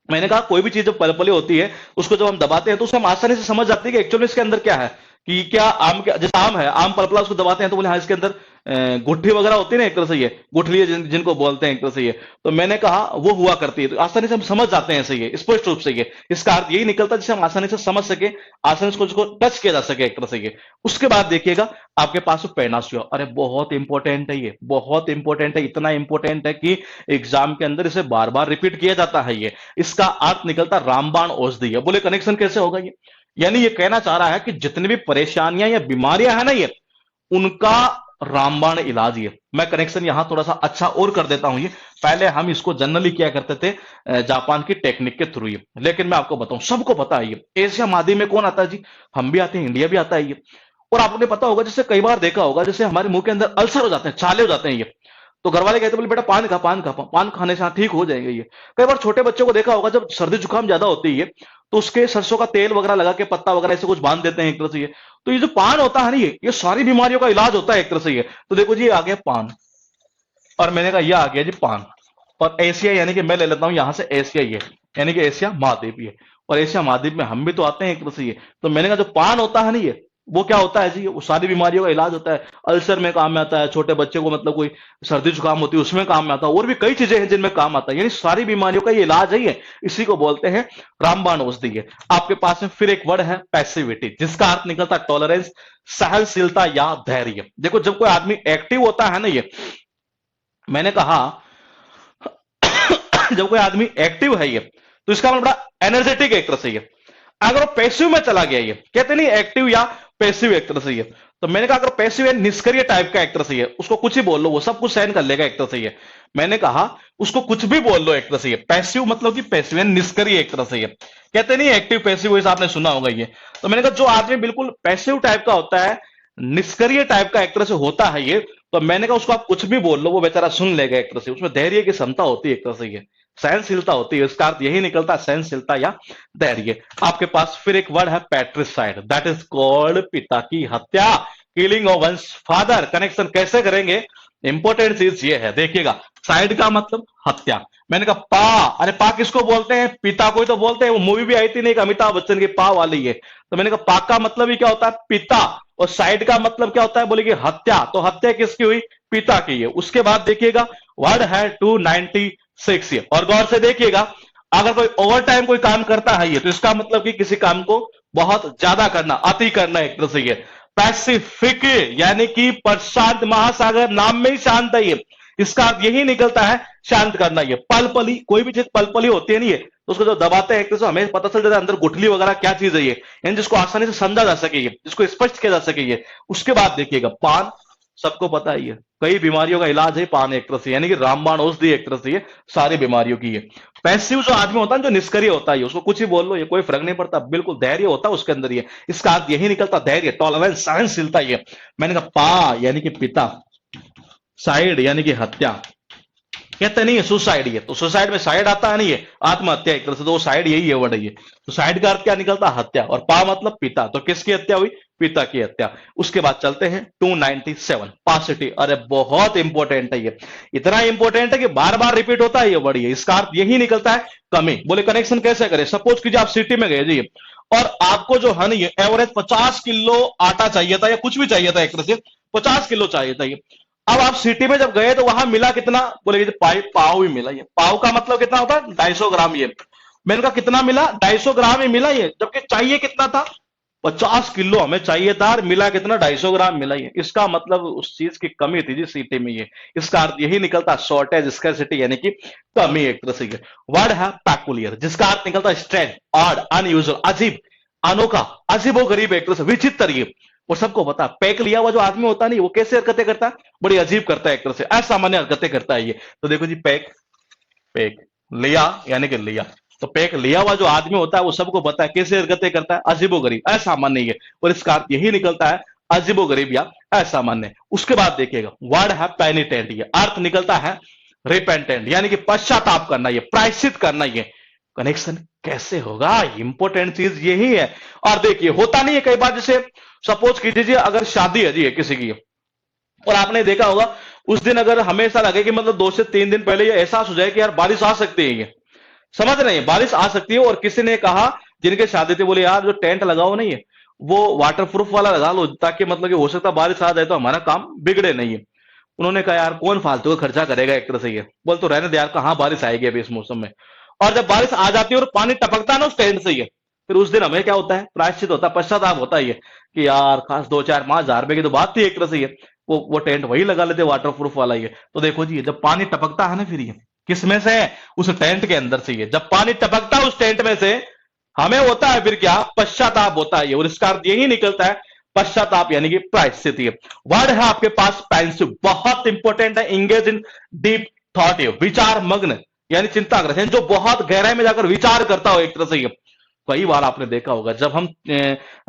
मैंने कहा कोई भी चीज जब पलपली होती है उसको जब हम दबाते हैं तो उसको हम आसानी से समझ जाते हैं कि एक्चुअली इसके अंदर क्या है, कि क्या आम, क्या जैसे आम है, आम पलपला, उसको दबाते हैं तो बोले हाँ इसके अंदर गुठली वगैरह होती है ना एक तरह से, ये गुठली जिनको बोलते हैं एक तरह से। ये तो मैंने कहा वो हुआ करती है, तो आसानी से हम समझ जाते हैं, सही है, स्पष्ट रूप से। ये इसका अर्थ यही निकलता है जिसे हम आसानी से समझ सके, आसानी से उसको टच किया जा सके एक तरह से। ये उसके बाद देखिएगा आपके पास पेनासियो, अरे बहुत इंपॉर्टेंट है, ये बहुत इंपॉर्टेंट है, इतना इंपॉर्टेंट है कि एग्जाम के अंदर इसे बार बार रिपीट किया जाता है। ये इसका अर्थ निकलता रामबाण औषधि है। बोले कनेक्शन कैसे होगा? ये यानी ये कहना चाह रहा है कि जितनी भी परेशानियां या बीमारियां है ना, ये उनका रामबाण इलाज। ये मैं कनेक्शन यहां थोड़ा सा अच्छा और कर देता हूं। ये पहले हम इसको जनरली किया करते थे जापान की टेक्निक के थ्रू। ये लेकिन मैं आपको बताऊं, सबको पता है ये एशिया महाद्वीप में कौन आता है जी, हम भी आते हैं, इंडिया भी आता है ये। और आपने पता होगा, जैसे कई बार देखा होगा, जैसे हमारे मुंह के अंदर अल्सर हो जाते हैं, छाले हो जाते हैं ये, तो घर वाले कहते हैं बोले बेटा पान खा, पान खा, पान खाने से हाँ ठीक हो जाएंगे ये। कई बार छोटे बच्चों को देखा होगा, जब सर्दी जुकाम ज्यादा होती है तो उसके सरसों का तेल वगैरह लगा के, पत्ता वगैरह ऐसे कुछ बांध देते हैं एक तरह से ये। तो ये जो पान होता है ना, ये सारी बीमारियों का इलाज होता है एक तरह से ये। तो देखो जी, ये आ गया पान, और मैंने कहा ये आ गया जी पान। और एशिया यानी कि मैं ले लेता हूं यहां से एशिया, ये यानी कि एशिया महाद्वीप ये। और एशिया महाद्वीप में हम भी तो आते हैं एक तरह से ये। तो मैंने कहा जो पान होता है ना, ये वो क्या होता है जी, वो सारी बीमारियों का इलाज होता है। अल्सर में काम में आता है, छोटे बच्चे को मतलब कोई सर्दी जुकाम होती है उसमें काम में आता है, और भी कई चीजें हैं जिनमें काम आता है। यानी सारी बीमारियों का ये इलाज है ये। इसी को बोलते हैं रामबाण औषधि है। आपके पास में फिर एक वर्ड है पैसिविटी, जिसका अर्थ निकलता है टॉलरेंस, सहनशीलता या धैर्य। देखो जब कोई आदमी एक्टिव होता है ना, ये मैंने कहा जब कोई आदमी एक्टिव है ये, तो इसका मतलब बड़ा एनर्जेटिक एक तरह से ये। अगर वो पैसिव में चला गया, ये कहते नहीं एक्टिव या पैसिव एक तरह से ये, तो मैंने कहा अगर पैसिव है, निष्क्रिय टाइप का एक तरह से ये, उसको कुछ ही बोल लो वो सब कुछ सहन कर लेगा एक तरह से ये। मैंने कहा उसको कुछ भी बोल लो एक तरह से ये। पैसिव मतलब कि पैसिव है, निष्क्रिय एक तरह से ये। कहते नहीं एक्टिव पैसिव, वैसे आपने सुना होगा ये। तो मैंने कहा जो आदमी बिल्कुल पैसिव टाइप का होता है, निष्क्रिय टाइप का एक तरह से होता है ये, तो मैंने कहा उसको आप कुछ भी बोल लो वो बेचारा सुन लेगा एक तरह से। उसमें धैर्य की क्षमता होती है एक तरह से ये, सहनशीलता होती है। इसका अर्थ यही निकलता है सहनशीलता या धैर्य। आपके पास फिर एक वर्ड है पैट्रिसाइड, दैट इज कॉल्ड पिता की हत्या, killing of once father. Connection कैसे करेंगे, इंपॉर्टेंट चीज ये है, देखिएगा। साइड का मतलब हत्या। मैंने कहा पा, अरे पा किसको बोलते हैं, पिता को ही तो बोलते हैं। वो मूवी भी आई थी नहीं, अमिताभ बच्चन की, पा वाली है। तो मैंने कहा पा का मतलब ही क्या होता है, पिता। और साइड का मतलब क्या होता है, बोले कि हत्या। तो हत्या किसकी हुई, पिता की है। उसके बाद देखिएगा वर्ड है 296 ये, और गौर से देखिएगा। अगर कोई ओवर टाइम कोई काम करता है ये, तो इसका मतलब कि किसी काम को बहुत ज्यादा करना, अति करना एक तरह से ये। पैसिफिक यानी कि प्रशांत महासागर, नाम में ही शांत है ये। इसका अर्थ यही निकलता है शांत करना ये। पलपली, कोई भी चीज पलपली होती है नहीं है, तो उसको जब दबाते हैं एक तरह से हमें पता चल जाता है अंदर गुठली वगैरह क्या चीज है ये, यानी जिसको आसानी से समझा जा सके ये, जिसको स्पष्ट किया जा सके ये। उसके बाद देखिएगा पान, सबको पता है ये कई बीमारियों का इलाज है पान एक तरह से, यानी कि रामबाण औषधि एक तरह से ये सारी बीमारियों की है। पैसिव जो आदमी होता है, जो निष्क्रिय होता है, उसको कुछ ही बोल लो ये कोई फर्क नहीं पड़ता, बिल्कुल धैर्य होता है उसके अंदर ये। इसका अर्थ यही निकलता धैर्य, टॉलरेंस, सहनशीलता ये। मैंने कहा पा यानी कि पिता, साइड यानी कि हत्या। कहते नहीं है सुसाइड ये, तो सुसाइड में साइड आता है नहीं है, आत्महत्या एक तरह से, तो वो साइड यही है वर्ड ये। तो साइड का अर्थ क्या निकलता है, हत्या। और पा मतलब पिता, तो किसकी हत्या हुई, पिता की हत्या। उसके बाद चलते हैं 297 पासिटी। अरे बहुत इंपॉर्टेंट है ये, इतना इंपॉर्टेंट है कि बार बार रिपीट होता है ये वर्ड ये। इसका अर्थ यही निकलता है कमी। बोले कनेक्शन कैसे करें, सपोज कीजिए आप सिटी में गए जी, और आपको जो है ना ये एवरेज 50 किलो आटा चाहिए था, या कुछ भी चाहिए था एक तरह से, 50 किलो चाहिए था ये। अब आप सिटी में जब गए तो वहां मिला कितना, बोले पाव ही मिला। ये पाव का मतलब कितना होता है, 250 ग्राम ये। मैंने कहा कितना मिला, 250 ग्राम ही मिला ये, जबकि चाहिए कितना था, 50 किलो हमें चाहिए था, और मिला कितना, 250 ग्राम मिला ये। इसका मतलब उस चीज की कमी थी जी सिटी में ये। इसका अर्थ यही निकलता शॉर्टेज, स्कैरसिटी यानी कि कमी एक तरह से। वर्ड है पैकुलियर, जिसका अर्थ निकलता स्ट्रेंज, ऑड, अनयूजुअल, अजीब, अनोखा, अजीबो गरीब एक तरह से, विचित्र ये। और सबको पता पैक लिया हुआ जो आदमी होता नहीं, वो कैसे हरकतें करता है, बड़ी अजीब करता है एक तरह से, असामान्य हरकतें करता है ये। तो देखो जी पैक, पैक लिया यानी कि लिया, तो पैक लिया हुआ जो आदमी होता है वो सबको पता है कैसे हरकतें करता है, अजीबो गरीब, असामान्य है। और इसका अर्थ यही निकलता है अजीबो गरीब या असामान्य। उसके बाद देखिएगा वर्ड है पेनिटेंट, ये अर्थ निकलता है रिपेंटेंट, यानी कि पश्चाताप करना, ये प्रायश्चित करना ये। कनेक्शन कैसे होगा, इंपॉर्टेंट चीज यही है। और देखिए होता नहीं है कई बार, जैसे सपोज कीजिए अगर शादी है जी किसी की, और आपने देखा होगा उस दिन अगर हमेशा लगे कि मतलब 2 से 3 दिन पहले ये एहसास हो जाए कि यार बारिश आ सकती है, ये समझ रहे हैं, बारिश आ सकती है। और किसी ने कहा जिनके शादी थे, बोले यार जो टेंट लगाओ नहीं है वो वाटर प्रूफ वाला लगा लो, ताकि मतलब कि हो सकता है बारिश आ जाए तो हमारा काम बिगड़े नहीं है। उन्होंने कहा यार कौन फालतू का खर्चा करेगा एक तरह से, ये बोल तो रहने दे यार, कहां बारिश आएगी अभी इस मौसम में। और जब बारिश आ जाती है और पानी टपकता है ना उस टेंट से, ये फिर उस दिन हमें क्या होता है, प्रायश्चित होता है, पश्चाताप होता है ये, कि यार खास 2-4-5 हज़ार रुपए की तो बात थी एक तरह से ये, वो टेंट वही लगा लेते वाटर प्रूफ वाला ये। तो देखो जी जब पानी टपकता है ना, फिर ये किस में से, उस टेंट के अंदर से, ये जब पानी टपकता है उस टेंट में से, हमें होता है फिर क्या, पश्चाताप होता है ये। और इसका अर्थ यही निकलता है पश्चाताप यानी कि प्रायश्चित। वर्ड है आपके पास पेंसिव, बहुत इंपॉर्टेंट है, इंगेज इन डीप थॉट, विचार मग्न यानी चिंताग्रस्त, जो बहुत गहराई में जाकर विचार करता हो एक तरह से। कई बार आपने देखा होगा जब हम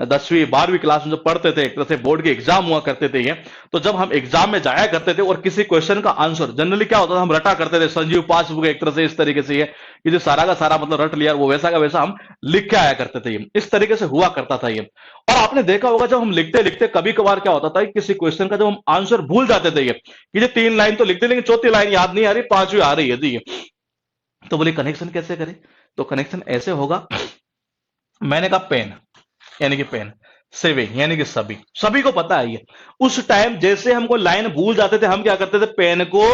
10वीं 12वीं क्लास में जब पढ़ते थे, एक तरह से बोर्ड के एग्जाम हुआ करते थे ये, तो जब हम एग्जाम में जाया करते थे और किसी क्वेश्चन का आंसर जनरली क्या होता था, हम रटा करते थे, संजीव पासबुक एक तरह से इस तरीके से ये कि जो सारा का सारा मतलब रट लिया, वो वैसा का वैसा हम लिख के आया करते थे, इस तरीके से हुआ करता था ये। और आपने देखा होगा जब हम लिखते लिखते कभी कभार क्या होता था, किसी क्वेश्चन का जब हम आंसर भूल जाते थे ये, कि ये 3 लाइन तो लिख दे लेकिन चौथी लाइन याद नहीं आ रही, 5वीं आ रही है जी, तो बोले कनेक्शन कैसे करें? तो कनेक्शन ऐसे होगा, मैंने कहा पेन यानी कि पेन, सेविंग यानी कि सभी, सभी को पता है ये। उस टाइम जैसे हमको लाइन भूल जाते थे, हम क्या करते थे, पेन को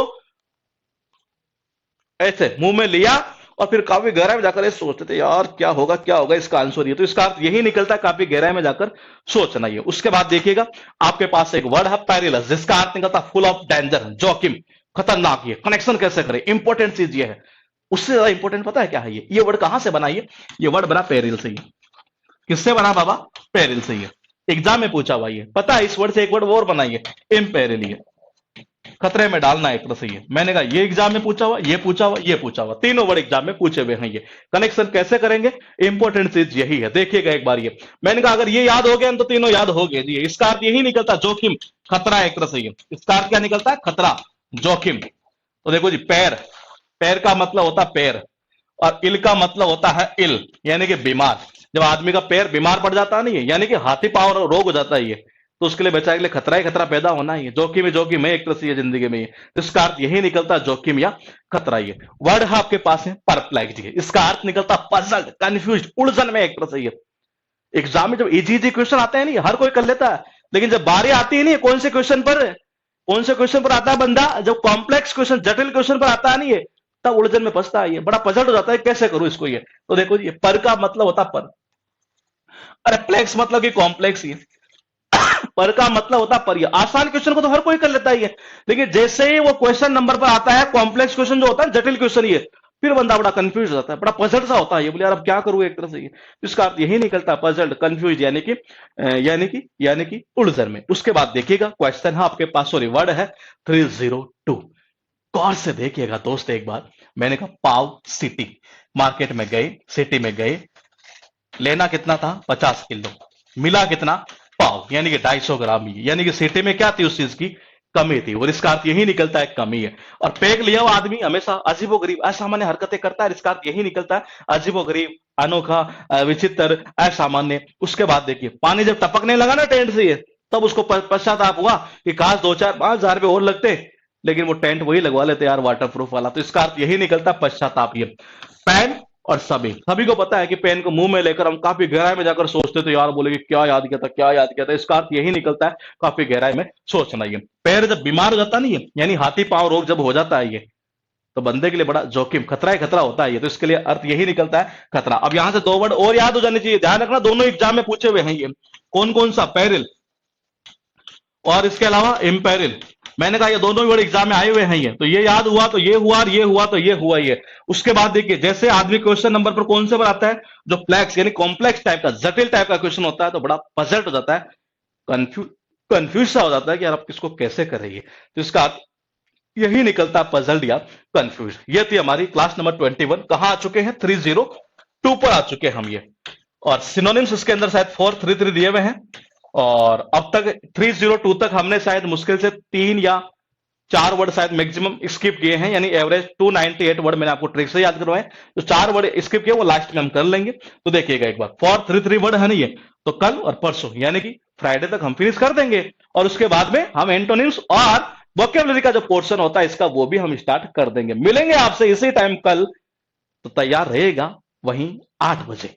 ऐसे मुंह में लिया और फिर काफी गहराई में जाकर सोचते थे यार क्या होगा इसका आंसर, ये तो इसका अर्थ यही निकलता है, काफी गहराई में जाकर सोचना। ये उसके बाद देखिएगा आपके पास एक वर्ड है पेरिलस, जिसका अर्थ निकलता फुल ऑफ डेंजर, जोखिम, खतरनाक। ये कनेक्शन कैसे करें, इंपॉर्टेंट चीज ये है। उससे ज्यादा इंपॉर्टेंट पता है क्या है, ये वर्ड कहां से बना, ये वर्ड बना पेरिल से। किससे बना बाबा? पेरिल से। ये एग्जाम में पूछा हुआ, ये पता है, इस वर्ड से एक वर्ड और बनाइए, इम्पेरिल, ये खतरे में डालना एक तरह से। ये मैंने कहा ये एग्जाम में पूछा हुआ, ये पूछा हुआ, ये पूछा हुआ, तीनों वर्ड एग्जाम में पूछे हुए हैं। ये कनेक्शन कैसे करेंगे, इंपॉर्टेंट चीज यही है, देखिएगा एक बार। ये मैंने कहा अगर ये याद हो गया तो तीनों याद हो गए जी। इसका अर्थ यही निकलता जोखिम, खतरा एक तरह से। ये इसका अर्थ क्या निकलता है, खतरा, जोखिम। तो देखो जी, पैर, पैर का मतलब होता है पैर, और इल का मतलब होता है इल यानी कि बीमार। जब आदमी का पैर बीमार पड़ जाता नहीं है, यानी कि हाथी पांव रोग हो जाता है ये, तो उसके लिए बचाने के लिए खतरा ही खतरा पैदा होना ही है। जोखिम ही जोखिम है एक तरह से ये जिंदगी में। तो इसका अर्थ यही निकलता जोखिम या खतरा। ये वर्ड है आपके पास है परप्लेक्स्ड, इसका अर्थ निकलता पजल्ड, कंफ्यूज्ड, उलझन में एक तरह से। ये एग्जाम में जब इजी क्वेश्चन आते हैं नहीं, हर कोई कर लेता है, लेकिन जब बारी आती है नहीं, कौन से क्वेश्चन पर आता है बंदा, जब कॉम्प्लेक्स क्वेश्चन, जटिल क्वेश्चन पर आता है नहीं, तब उलझन में फंसता है, ये बड़ा पजल्ड हो जाता है, कैसे करूं इसको। ये तो देखो ये पर का मतलब होता पर, अरे प्लेक्स मतलब कि कॉम्प्लेक्स। ही पर का मतलब होता पर। आसान क्वेश्चन को तो हर कोई कर लेता है, लेकिन जैसे ही वो क्वेश्चन नंबर पर आता है, कॉम्प्लेक्स क्वेश्चन जो होता है, जटिल क्वेश्चन, ये फिर बंदा बड़ा कंफ्यूज हो जाता है, बड़ा पजल्ड सा होता है। ये बोले यार अब क्या करूं एक तरह से। ये इसका अर्थ यही निकलता है पजल्ड, कंफ्यूज यानी कि उलझन में। उसके बाद देखिएगा क्वेश्चन है आपके पास, सॉरी वर्ड है 302। गौर से देखिएगा दोस्त एक बार। मैंने कहा पाव सिटी, मार्केट में गए, सिटी में गए, लेना कितना था 50 किलो, मिला कितना पाव यानी कि 250 ग्राम। यानी कि सिटी में क्या थी, उस चीज की कमी थी, और इसका अर्थ यही निकलता है कमी है। और पैक लिया हुआ आदमी हमेशा अजीबोगरीब असामान्य हरकतें करता है, इसका अर्थ यही निकलता है अजीबोगरीब, अनोखा, विचित्र, असामान्य। उसके बाद देखिए पानी जब टपकने लगा ना टेंट से, तब उसको पश्चाताप हुआ कि काश 2-4-5 हजार रुपए और लगते, लेकिन वो टेंट वही लगवा लेते यार वाटर प्रूफ वाला। तो इसका अर्थ यही निकलता है पश्चाताप। ये पेन और सभी को पता है कि पेन को मुंह में लेकर हम काफी गहराई में जाकर सोचते थे, यार बोले कि क्या याद किया था। इसका अर्थ यही निकलता है काफी गहराई में सोचना। ये पैर जब बीमार हो जाता नहीं है, यानी हाथी पांव रोग जब हो जाता है, ये तो बंदे के लिए बड़ा जोखिम, खतरा ही खतरा होता है ये। तो इसके लिए अर्थ यही निकलता है खतरा। अब यहां से 2 वर्ड और याद हो जाने चाहिए, ध्यान रखना, दोनों एग्जाम में पूछे हुए हैं ये। कौन कौन सा, पेरिल और इसके अलावा इम्पेरिल। मैंने कहा ये दोनों वर्ड एग्जाम में आए हुए हैं ये, तो ये याद हुआ तो ये हुआ, और ये हुआ तो ये हुआ। ये उसके बाद देखिए जैसे आदमी क्वेश्चन नंबर पर कौन से पर आता है, जो प्लेक्स यानी कॉम्प्लेक्स टाइप का, जटिल टाइप का क्वेश्चन होता है, तो बड़ा पजल्ड हो जाता है, कंफ्यूज सा हो जाता है कि यार आप किसको कैसे करेंगे। तो इसका यही निकलता है पजल्ड या कंफ्यूज। ये थी हमारी क्लास नंबर 21। कहां आ चुके हैं, 302 पर आ चुके हैं हम ये। और सिनोनिम्स इसके अंदर शायद 433 दिए हुए हैं, और अब तक 302 तक हमने शायद मुश्किल से 3 या 4 वर्ड शायद मैक्सिमम स्किप किए हैं, यानी एवरेज 298 वर्ड मैंने आपको ट्रिक से याद करवाए। तो 4 वर्ड स्किप किए, वो लास्ट में हम कर लेंगे। तो देखिएगा एक बार, 433 वर्ड है नहीं है, तो कल और परसों यानी कि फ्राइडे तक हम फिनिश कर देंगे, और उसके बाद में हम एंटोनिम्स और वोकैबुलरी का जो पोर्शन होता है इसका, वो भी हम स्टार्ट कर देंगे। मिलेंगे आपसे इसी टाइम कल, तो तैयार रहेगा वहीं 8 बजे।